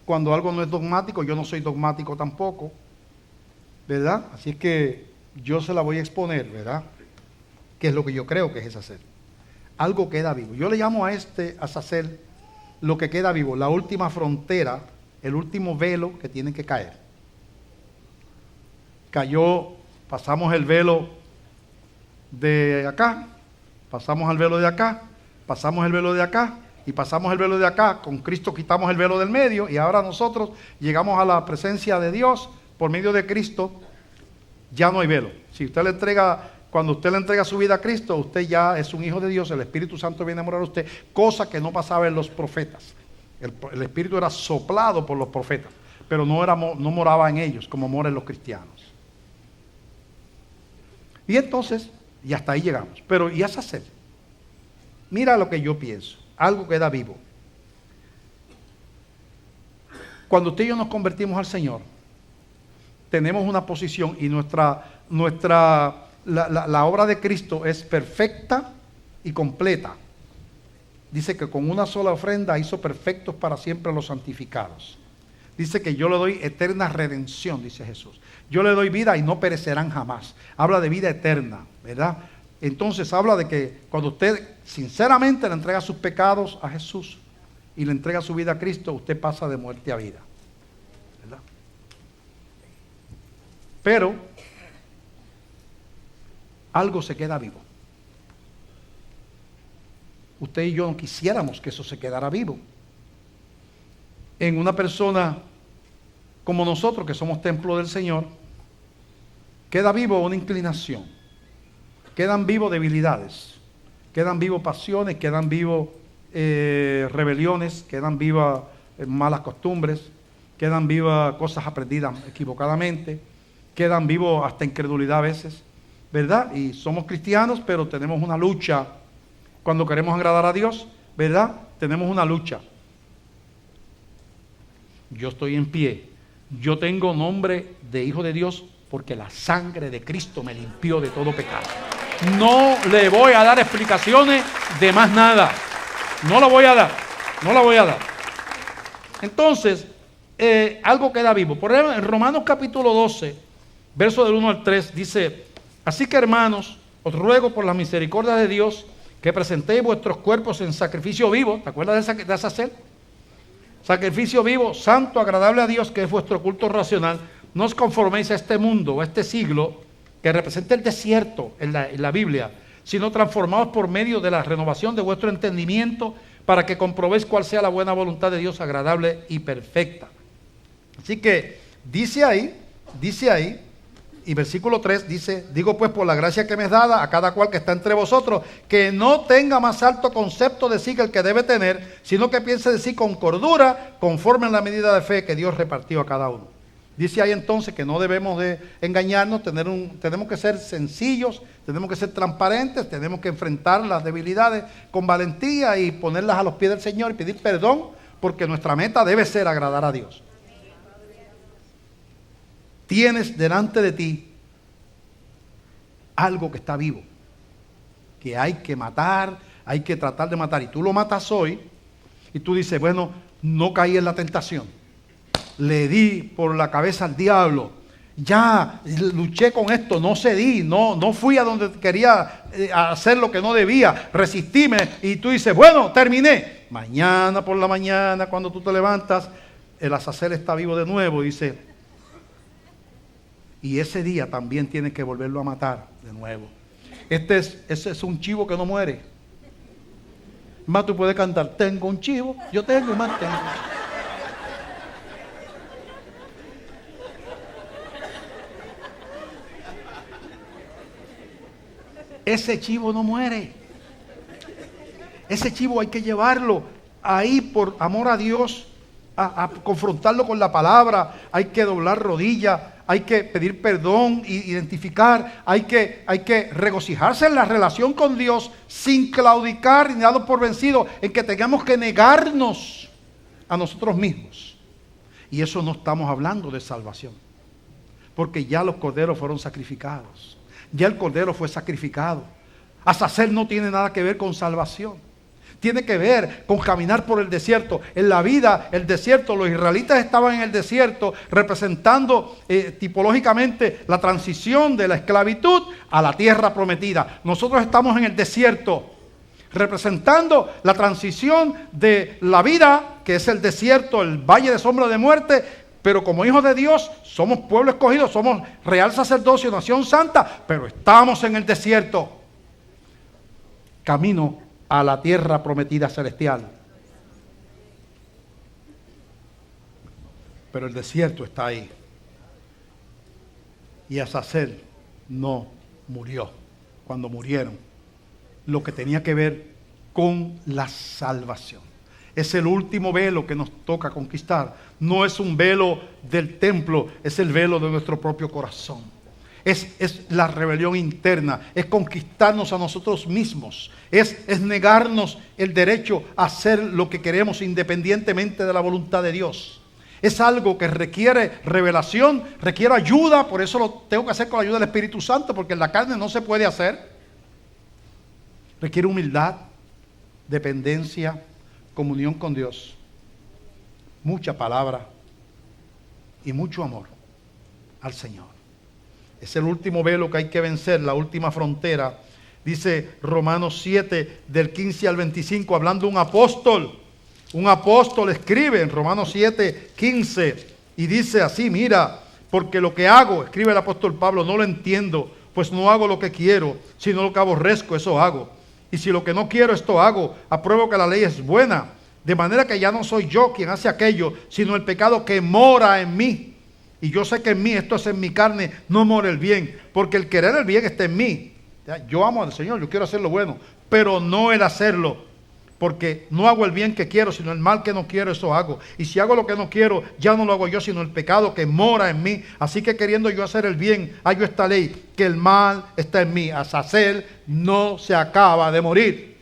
Cuando algo no es dogmático, yo no soy dogmático tampoco, ¿verdad? Así es que yo se la voy a exponer, ¿verdad? Que es lo que yo creo que es Azazel. Algo queda vivo. Yo le llamo a este Azazel lo que queda vivo, la última frontera, el último velo que tiene que caer. Cayó, pasamos el velo de acá, pasamos el velo de acá, pasamos el velo de acá y pasamos el velo de acá. Con Cristo quitamos el velo del medio y ahora nosotros llegamos a la presencia de Dios por medio de Cristo. Ya no hay velo. Si usted le entrega, cuando usted le entrega su vida a Cristo, usted ya es un hijo de Dios, el Espíritu Santo viene a morar a usted, cosa que no pasaba en los profetas. El Espíritu era soplado por los profetas, pero no moraba en ellos como mora en los cristianos. Y entonces, y hasta ahí llegamos. Pero ¿y Azazel? Mira lo que yo pienso. Algo queda vivo. Cuando usted y yo nos convertimos al Señor, tenemos una posición y la obra de Cristo es perfecta y completa. Dice que con una sola ofrenda hizo perfectos para siempre a los santificados. Dice que yo le doy eterna redención, dice Jesús. Yo le doy vida y no perecerán jamás. Habla de vida eterna, ¿verdad? Entonces habla de que cuando usted sinceramente le entrega sus pecados a Jesús y le entrega su vida a Cristo, usted pasa de muerte a vida, ¿verdad? Pero algo se queda vivo. Usted y yo no quisiéramos que eso se quedara vivo. En una persona como nosotros, que somos templo del Señor, queda vivo una inclinación, quedan vivos debilidades, quedan vivos pasiones, quedan vivos rebeliones, quedan vivas malas costumbres, quedan vivas cosas aprendidas equivocadamente, quedan vivos hasta incredulidad a veces, ¿verdad? Y somos cristianos, pero tenemos una lucha cuando queremos agradar a Dios, ¿verdad? Tenemos una lucha. Yo estoy en pie. Yo tengo nombre de hijo de Dios porque la sangre de Cristo me limpió de todo pecado. No le voy a dar explicaciones de más nada. No la voy a dar. No la voy a dar. Entonces, algo queda vivo. Por ejemplo, en Romanos capítulo 12, verso del 1 al 3, dice: así que, hermanos, os ruego por la misericordia de Dios que presentéis vuestros cuerpos en sacrificio vivo. ¿Te acuerdas de Azazel? Sacrificio vivo, santo, agradable a Dios, que es vuestro culto racional. No os conforméis a este mundo o a este siglo que representa el desierto en la Biblia, sino transformaos por medio de la renovación de vuestro entendimiento para que comprobéis cuál sea la buena voluntad de Dios, agradable y perfecta. Así que dice ahí, y versículo 3 dice: digo pues por la gracia que me es dada a cada cual que está entre vosotros, que no tenga más alto concepto de sí que el que debe tener, sino que piense de sí con cordura, conforme a la medida de fe que Dios repartió a cada uno. Dice ahí entonces que no debemos de engañarnos, tenemos que ser sencillos, tenemos que ser transparentes, tenemos que enfrentar las debilidades con valentía y ponerlas a los pies del Señor y pedir perdón, porque nuestra meta debe ser agradar a Dios. Tienes delante de ti algo que está vivo, que hay que matar, hay que tratar de matar, y tú lo matas hoy, y tú dices: bueno, no caí en la tentación, le di por la cabeza al diablo, ya luché con esto, no cedí, no fui a donde quería hacer lo que no debía, resistíme, y tú dices: bueno, terminé. Mañana por la mañana, cuando tú te levantas, el Azazel está vivo de nuevo y dice: y ese día también tienes que volverlo a matar de nuevo. Ese es un chivo que no muere. Más tú puedes cantar: tengo un chivo, yo tengo y más tengo. Ese chivo no muere. Ese chivo hay que llevarlo ahí por amor a Dios, a confrontarlo con la palabra. Hay que doblar rodillas, hay que pedir perdón, identificar, hay que regocijarse en la relación con Dios sin claudicar ni darnos por vencido en que tengamos que negarnos a nosotros mismos. Y eso no estamos hablando de salvación, porque ya los corderos fueron sacrificados. Ya el cordero fue sacrificado. Azazel no tiene nada que ver con salvación. Tiene que ver con caminar por el desierto. En la vida, el desierto, los israelitas estaban en el desierto representando tipológicamente la transición de la esclavitud a la tierra prometida. Nosotros estamos en el desierto representando la transición de la vida, que es el desierto, el valle de sombra de muerte, pero como hijos de Dios somos pueblo escogido, somos real sacerdocio, nación santa, pero estamos en el desierto, camino a la tierra prometida celestial. Pero el desierto está ahí. Y Azazel no murió. Cuando murieron, lo que tenía que ver con la salvación. Es el último velo que nos toca conquistar. No es un velo del templo, es el velo de nuestro propio corazón. Es la rebelión interna, es conquistarnos a nosotros mismos, es negarnos el derecho a hacer lo que queremos independientemente de la voluntad de Dios. Es algo que requiere revelación, requiere ayuda, por eso lo tengo que hacer con la ayuda del Espíritu Santo, porque en la carne no se puede hacer. Requiere humildad, dependencia, comunión con Dios, mucha palabra y mucho amor al Señor. Es el último velo que hay que vencer, la última frontera. Dice Romanos 7, del 15 al 25, hablando un apóstol. Un apóstol escribe en Romanos 7, 15, y dice así: mira, porque lo que hago, escribe el apóstol Pablo, no lo entiendo, pues no hago lo que quiero, sino lo que aborrezco, eso hago. Y si lo que no quiero, esto hago, apruebo que la ley es buena, de manera que ya no soy yo quien hace aquello, sino el pecado que mora en mí. Y yo sé que en mí, esto es en mi carne, no mora el bien, porque el querer el bien está en mí. Yo amo al Señor, yo quiero hacer lo bueno, pero no el hacerlo, porque no hago el bien que quiero, sino el mal que no quiero, eso hago. Y si hago lo que no quiero, ya no lo hago yo, sino el pecado que mora en mí. Así que queriendo yo hacer el bien, hallo esta ley, que el mal está en mí. Azazel no se acaba de morir,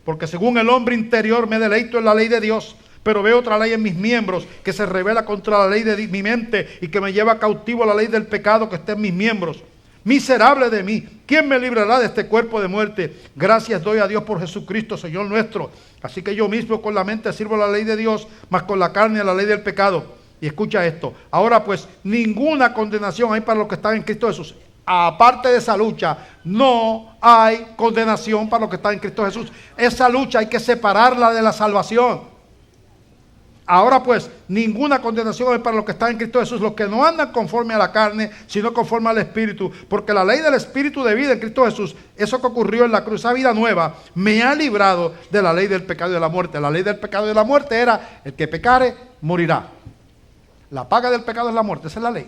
porque según el hombre interior me deleito en la ley de Dios, pero veo otra ley en mis miembros que se revela contra la ley de mi mente y que me lleva cautivo a la ley del pecado que está en mis miembros. Miserable de mí, ¿quién me librará de este cuerpo de muerte? Gracias doy a Dios por Jesucristo, Señor nuestro. Así que yo mismo con la mente sirvo a la ley de Dios, mas con la carne a la ley del pecado. Y escucha esto: ahora pues ninguna condenación hay para los que están en Cristo Jesús. Aparte de esa lucha, no hay condenación para los que están en Cristo Jesús. Esa lucha hay que separarla de la salvación. Ahora pues, ninguna condenación hay para los que están en Cristo Jesús, los que no andan conforme a la carne, sino conforme al Espíritu. Porque la ley del Espíritu de vida en Cristo Jesús, eso que ocurrió en la cruz, esa vida nueva, me ha librado de la ley del pecado y de la muerte. La ley del pecado y de la muerte era: el que pecare, morirá. La paga del pecado es la muerte, esa es la ley.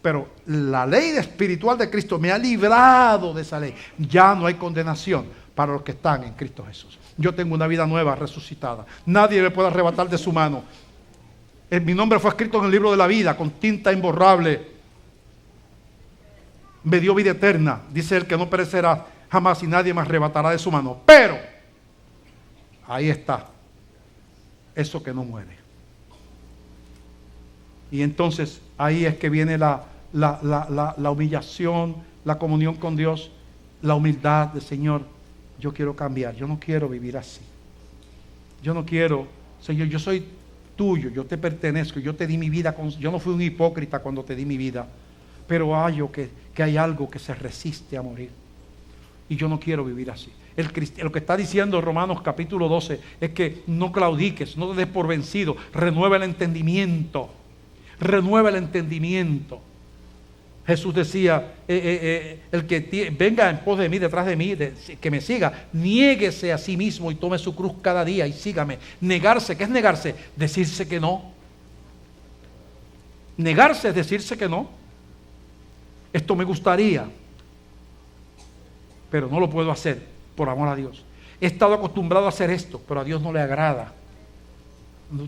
Pero la ley espiritual de Cristo me ha librado de esa ley. Ya no hay condenación para los que están en Cristo Jesús. Yo tengo una vida nueva, resucitada. Nadie me puede arrebatar de su mano. Mi nombre fue escrito en el libro de la vida con tinta imborrable. Me dio vida eterna. Dice él que no perecerá jamás y nadie me arrebatará de su mano. Pero ahí está eso que no muere. Y entonces ahí es que viene la humillación, la comunión con Dios, la humildad de: Señor, yo quiero cambiar, yo no quiero vivir así. Yo no quiero, Señor, yo soy tuyo, yo te pertenezco, yo te di mi vida, yo no fui un hipócrita cuando te di mi vida, pero hallo que hay algo que se resiste a morir. Y yo no quiero vivir así. Lo que está diciendo Romanos capítulo 12 es que no claudiques, no te des por vencido, renueva el entendimiento. Renueva el entendimiento. Jesús decía: el que venga en pos de mí, detrás de mí, que me siga, niéguese a sí mismo y tome su cruz cada día y sígame. Negarse, ¿qué es negarse? Decirse que no. Negarse es decirse que no. Esto me gustaría, pero no lo puedo hacer por amor a Dios. He estado acostumbrado a hacer esto, pero a Dios no le agrada.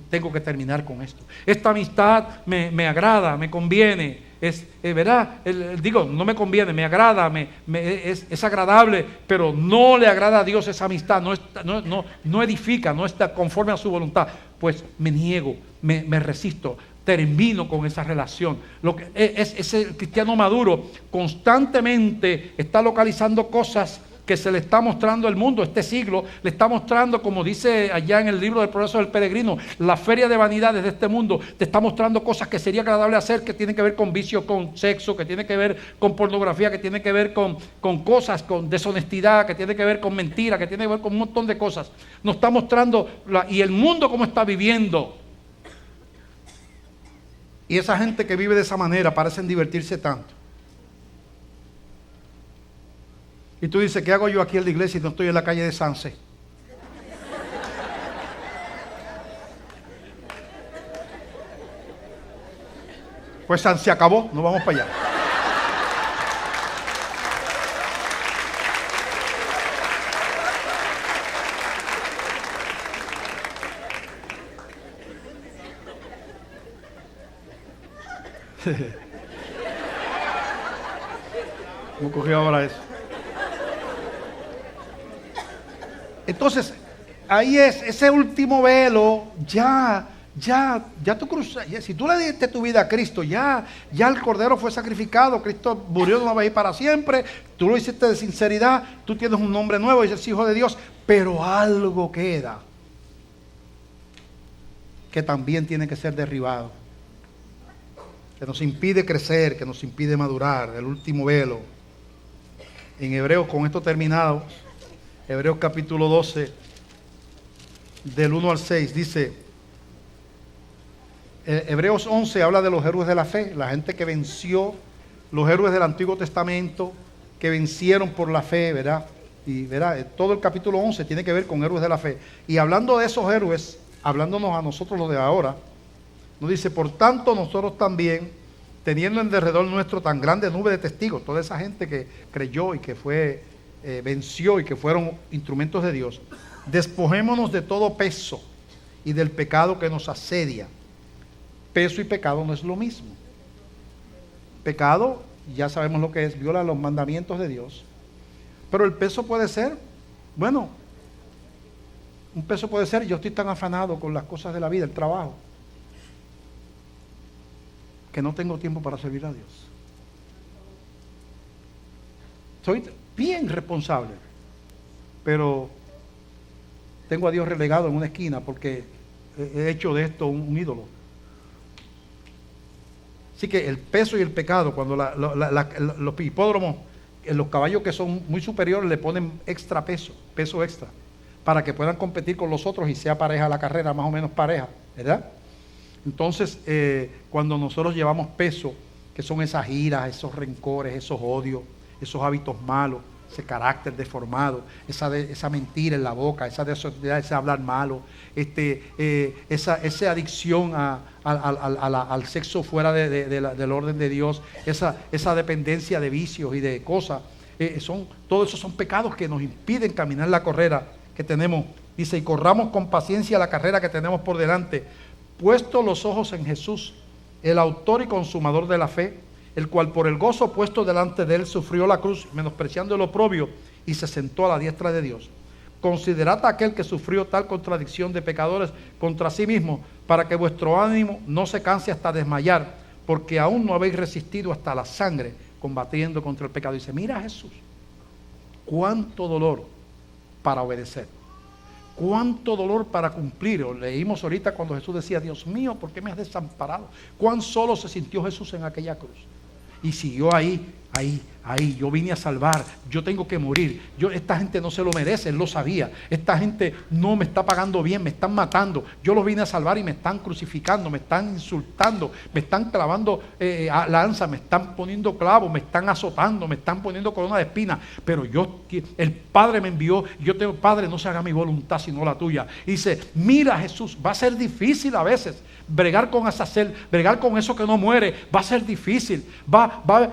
Tengo que terminar con esto. Esta amistad me agrada, me conviene. ¿Verdad? Digo, no me conviene, me agrada, es agradable, pero no le agrada a Dios esa amistad, no edifica, no está conforme a su voluntad. Pues me niego, me resisto, termino con esa relación. Lo que es ese cristiano maduro constantemente está localizando cosas que se le está mostrando al mundo. Este siglo le está mostrando, como dice allá en el libro del Progreso del Peregrino, la feria de vanidades de este mundo te está mostrando cosas que sería agradable hacer, que tienen que ver con vicio, con sexo, que tiene que ver con pornografía, que tiene que ver con cosas, con deshonestidad, que tiene que ver con mentira, que tiene que ver con un montón de cosas. Nos está mostrando y el mundo cómo está viviendo. Y esa gente que vive de esa manera parecen divertirse tanto. Y tú dices, ¿qué hago yo aquí en la iglesia y no estoy en la calle de Sanse? Pues Sanse acabó, nos vamos para allá. ¿Cómo cogió ahora eso? Entonces, ahí es, ese último velo, ya tú cruzas, si tú le diste tu vida a Cristo, ya el Cordero fue sacrificado, Cristo murió de una vez y para siempre, tú lo hiciste de sinceridad, tú tienes un nombre nuevo y eres hijo de Dios, pero algo queda que también tiene que ser derribado, que nos impide crecer, que nos impide madurar, el último velo. En Hebreos, con esto terminado, Hebreos capítulo 12, del 1 al 6, dice, Hebreos 11 habla de los héroes de la fe, la gente que venció, los héroes del Antiguo Testamento, que vencieron por la fe, ¿verdad? Y ¿verdad? Todo el capítulo 11 tiene que ver con héroes de la fe. Y hablando de esos héroes, hablándonos a nosotros los de ahora, nos dice, por tanto nosotros también, teniendo en derredor nuestro tan grande nube de testigos, toda esa gente que creyó y que fue... venció y que fueron instrumentos de Dios, despojémonos de todo peso y del pecado que nos asedia. Peso y pecado no es lo mismo. Pecado, ya sabemos lo que es, viola los mandamientos de Dios. Pero el peso puede ser, bueno, un peso puede ser, yo estoy tan afanado con las cosas de la vida, el trabajo, que no tengo tiempo para servir a Dios. Soy bien responsable, pero tengo a Dios relegado en una esquina porque he hecho de esto un ídolo. Así que el peso y el pecado, cuando los hipódromos, los caballos que son muy superiores le ponen extra peso extra, para que puedan competir con los otros y sea pareja la carrera, más o menos pareja, ¿verdad? Entonces, cuando nosotros llevamos peso, que son esas iras, esos rencores, esos odios, esos hábitos malos, ese carácter deformado, esa mentira en la boca, esa deshonestar, ese hablar malo, esa adicción al sexo fuera del orden de Dios, esa dependencia de vicios y de cosas, todos esos son pecados que nos impiden caminar la carrera que tenemos. Dice, y corramos con paciencia la carrera que tenemos por delante, puesto los ojos en Jesús, el autor y consumador de la fe, el cual por el gozo puesto delante de él sufrió la cruz, menospreciando el oprobio, y se sentó a la diestra de Dios. Considerad a aquel que sufrió tal contradicción de pecadores contra sí mismo, para que vuestro ánimo no se canse hasta desmayar, porque aún no habéis resistido hasta la sangre, combatiendo contra el pecado. Dice, mira Jesús, cuánto dolor para obedecer, cuánto dolor para cumplir. Lo leímos ahorita cuando Jesús decía, Dios mío, ¿por qué me has desamparado? Cuán solo se sintió Jesús en aquella cruz. Y siguió ahí, yo vine a salvar, yo tengo que morir, esta gente no se lo merece, él lo sabía, esta gente no me está pagando bien, me están matando, yo los vine a salvar y me están crucificando, me están insultando, me están clavando lanza, me están poniendo clavos, me están azotando, me están poniendo corona de espinas, pero el Padre me envió, yo tengo, Padre, no se haga mi voluntad sino la tuya. Y dice, mira Jesús, va a ser difícil a veces, bregar con Azazel, bregar con eso que no muere, va a ser difícil,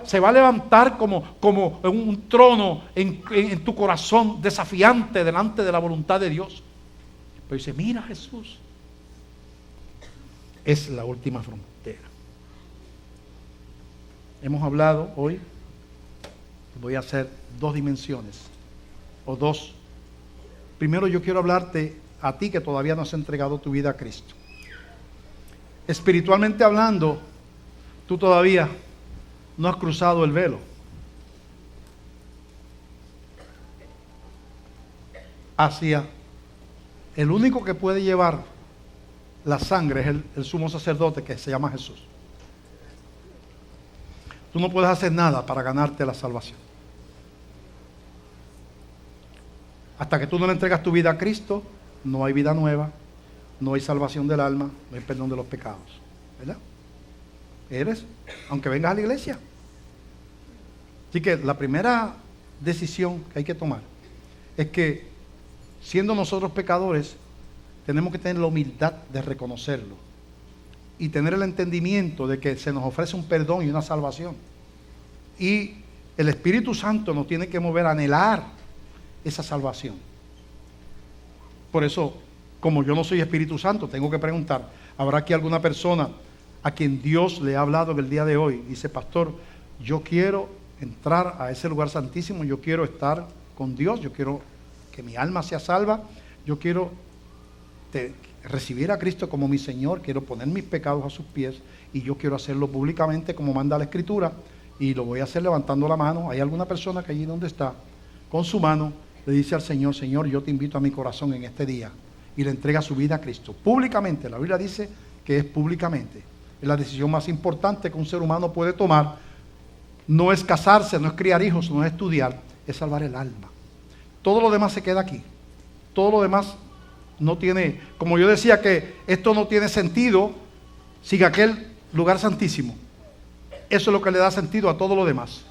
se va a levantar como un trono en tu corazón desafiante delante de la voluntad de Dios. Pero dice, mira Jesús, es la última frontera. Hemos hablado hoy, voy a hacer dos dimensiones, o dos. Primero yo quiero hablarte a ti que todavía no has entregado tu vida a Cristo. espiritualmente hablando, tú todavía no has cruzado el velo. Hacia el único que puede llevar la sangre es el sumo sacerdote, que se llama Jesús. Tú no puedes hacer nada para ganarte la salvación. Hasta que tú no le entregas tu vida a Cristo, no hay vida nueva, no hay salvación del alma, no hay perdón de los pecados. ¿Verdad? Eres, aunque vengas a la iglesia. Así que la primera decisión que hay que tomar es que, siendo nosotros pecadores, tenemos que tener la humildad de reconocerlo y tener el entendimiento de que se nos ofrece un perdón y una salvación. Y el Espíritu Santo nos tiene que mover a anhelar esa salvación. Por eso, como yo no soy Espíritu Santo, tengo que preguntar, ¿habrá aquí alguna persona a quien Dios le ha hablado en el día de hoy? Dice, pastor, yo quiero entrar a ese lugar santísimo, yo quiero estar con Dios, yo quiero que mi alma sea salva, yo quiero recibir a Cristo como mi Señor, quiero poner mis pecados a sus pies y yo quiero hacerlo públicamente como manda la Escritura, y lo voy a hacer levantando la mano. ¿Hay alguna persona que allí donde está, con su mano, le dice al Señor, Señor, yo te invito a mi corazón en este día, y le entrega su vida a Cristo públicamente? La Biblia dice que es públicamente. Es la decisión más importante que un ser humano puede tomar. No es casarse, no es criar hijos, no es estudiar, es salvar el alma. Todo lo demás se queda aquí. Todo lo demás no tiene, como yo decía que esto no tiene sentido sin aquel lugar santísimo. Eso es lo que le da sentido a todo lo demás.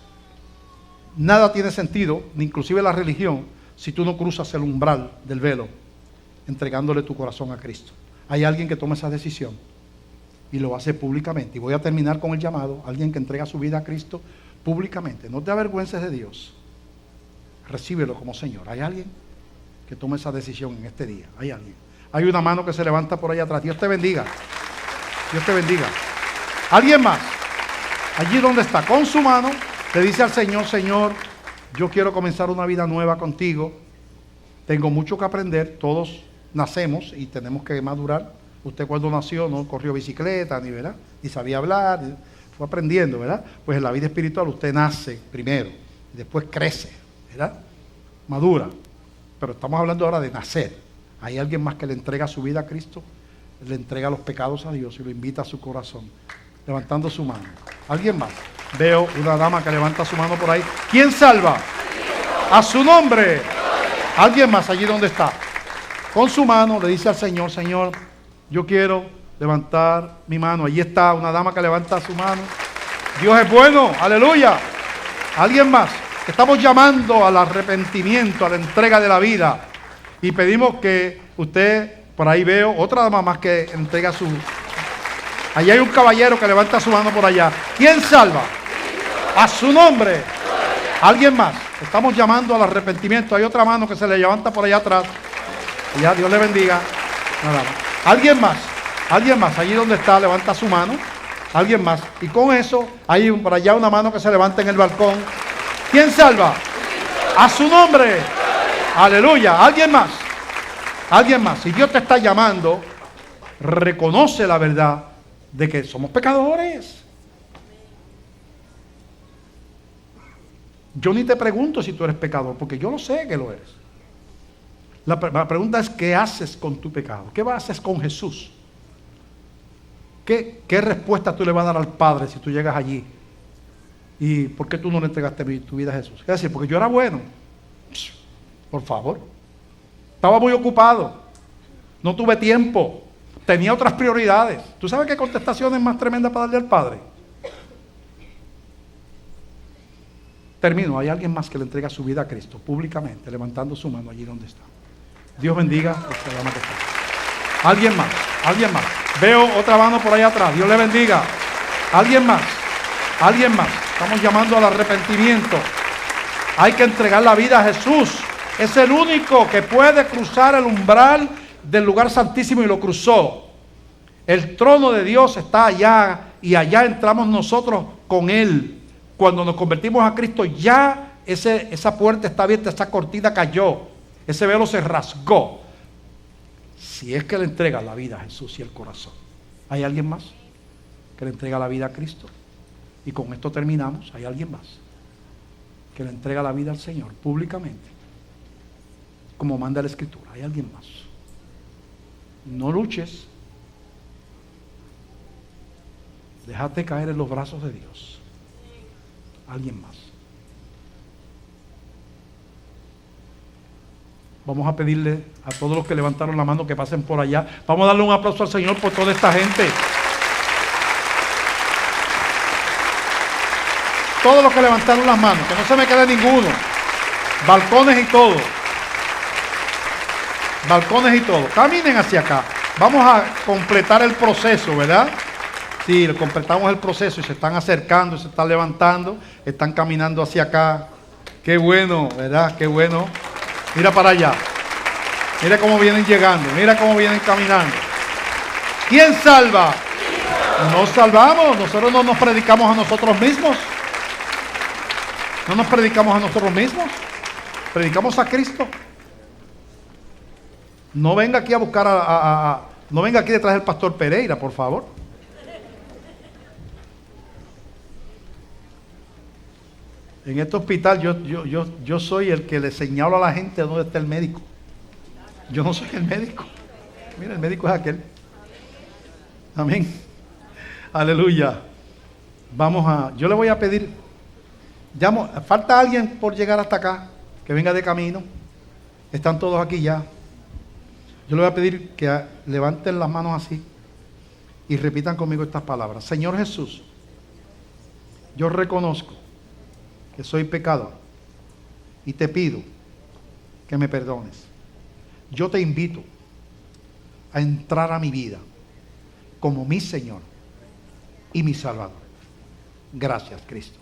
Nada tiene sentido, ni inclusive la religión, si tú no cruzas el umbral del velo, entregándole tu corazón a Cristo. Hay alguien que toma esa decisión y lo hace públicamente. Y voy a terminar con el llamado: alguien que entrega su vida a Cristo públicamente. No te avergüences de Dios. Recíbelo como Señor. ¿Hay alguien que tome esa decisión en este día? ¿Hay alguien? Hay una mano que se levanta por allá atrás. Dios te bendiga. Dios te bendiga. ¿Alguien más? Allí donde está, con su mano, le dice al Señor, Señor, yo quiero comenzar una vida nueva contigo. Tengo mucho que aprender. Todos nacemos y tenemos que madurar. Usted cuando nació no corrió bicicleta, ni, ¿verdad?, ni sabía hablar, fue aprendiendo, ¿verdad? Pues en la vida espiritual usted nace primero, y después crece, ¿verdad? Madura. Pero estamos hablando ahora de nacer. ¿Hay alguien más que le entrega su vida a Cristo? Le entrega los pecados a Dios y lo invita a su corazón, levantando su mano. ¿Alguien más? Veo una dama que levanta su mano por ahí. ¿Quién salva? A su nombre. ¿Alguien más allí donde está? Con su mano le dice al Señor, Señor, yo quiero levantar mi mano. Allí está una dama que levanta su mano. Dios es bueno, aleluya. ¿Alguien más? Estamos llamando al arrepentimiento, a la entrega de la vida. Y pedimos que usted, por ahí veo otra dama más que entrega su... Allí hay un caballero que levanta su mano por allá. ¿Quién salva? A su nombre. ¿Alguien más? Estamos llamando al arrepentimiento. Hay otra mano que se le levanta por allá atrás. Ya, Dios le bendiga. Nada más. ¿Alguien más? ¿Alguien más? Allí donde está, levanta su mano. ¿Alguien más? Y con eso, hay por allá una mano que se levanta en el balcón. ¿Quién salva? A su nombre. Aleluya. ¿Alguien más? ¿Alguien más? Si Dios te está llamando, reconoce la verdad de que somos pecadores. Yo ni te pregunto si tú eres pecador, porque yo lo sé que lo eres. La pregunta es, ¿qué haces con tu pecado? ¿Qué haces con Jesús? ¿Qué respuesta tú le vas a dar al Padre si tú llegas allí? ¿Y por qué tú no le entregaste tu vida a Jesús? Es decir, porque yo era bueno. Por favor. Estaba muy ocupado. No tuve tiempo. Tenía otras prioridades. ¿Tú sabes qué contestación es más tremenda para darle al Padre? Termino. Hay alguien más que le entrega su vida a Cristo públicamente, levantando su mano allí donde está. Dios bendiga. Alguien más. Alguien más. Veo otra mano por allá atrás. Dios le bendiga. Alguien más. Alguien más. Estamos llamando al arrepentimiento. Hay que entregar la vida a Jesús. Es el único que puede cruzar el umbral del lugar santísimo y lo cruzó. El trono de Dios está allá y allá entramos nosotros con Él. Cuando nos convertimos a Cristo, ya esa puerta está abierta, esa cortina cayó, ese velo se rasgó. Si es que le entrega la vida a Jesús y el corazón. ¿Hay alguien más que le entrega la vida a Cristo? Y con esto terminamos. ¿Hay alguien más que le entrega la vida al Señor públicamente, como manda la Escritura? ¿Hay alguien más? No luches. Déjate caer en los brazos de Dios. ¿Alguien más? Vamos a pedirle a todos los que levantaron la mano que pasen por allá. Vamos a darle un aplauso al Señor por toda esta gente. Todos los que levantaron las manos, que no se me quede ninguno. Balcones y todo. Balcones y todo. Caminen hacia acá. Vamos a completar el proceso, ¿verdad? Sí, completamos el proceso y se están acercando, se están levantando, están caminando hacia acá. Qué bueno, ¿verdad? Qué bueno. Mira para allá. Mira cómo vienen llegando. Mira cómo vienen caminando. ¿Quién salva? Nos salvamos. Nosotros no nos predicamos a nosotros mismos. No nos predicamos a nosotros mismos. Predicamos a Cristo. No venga aquí a buscar no venga aquí detrás del pastor Pereira, por favor. En este hospital yo soy el que le señalo a la gente dónde está el médico. Yo no soy el médico. Mira, el médico es aquel. Amén. Aleluya. Yo le voy a pedir, falta alguien por llegar hasta acá, que venga de camino. Están todos aquí ya. Yo le voy a pedir que levanten las manos así y repitan conmigo estas palabras. Señor Jesús, yo reconozco que soy pecador y te pido que me perdones. Yo te invito a entrar a mi vida como mi Señor y mi Salvador. Gracias, Cristo.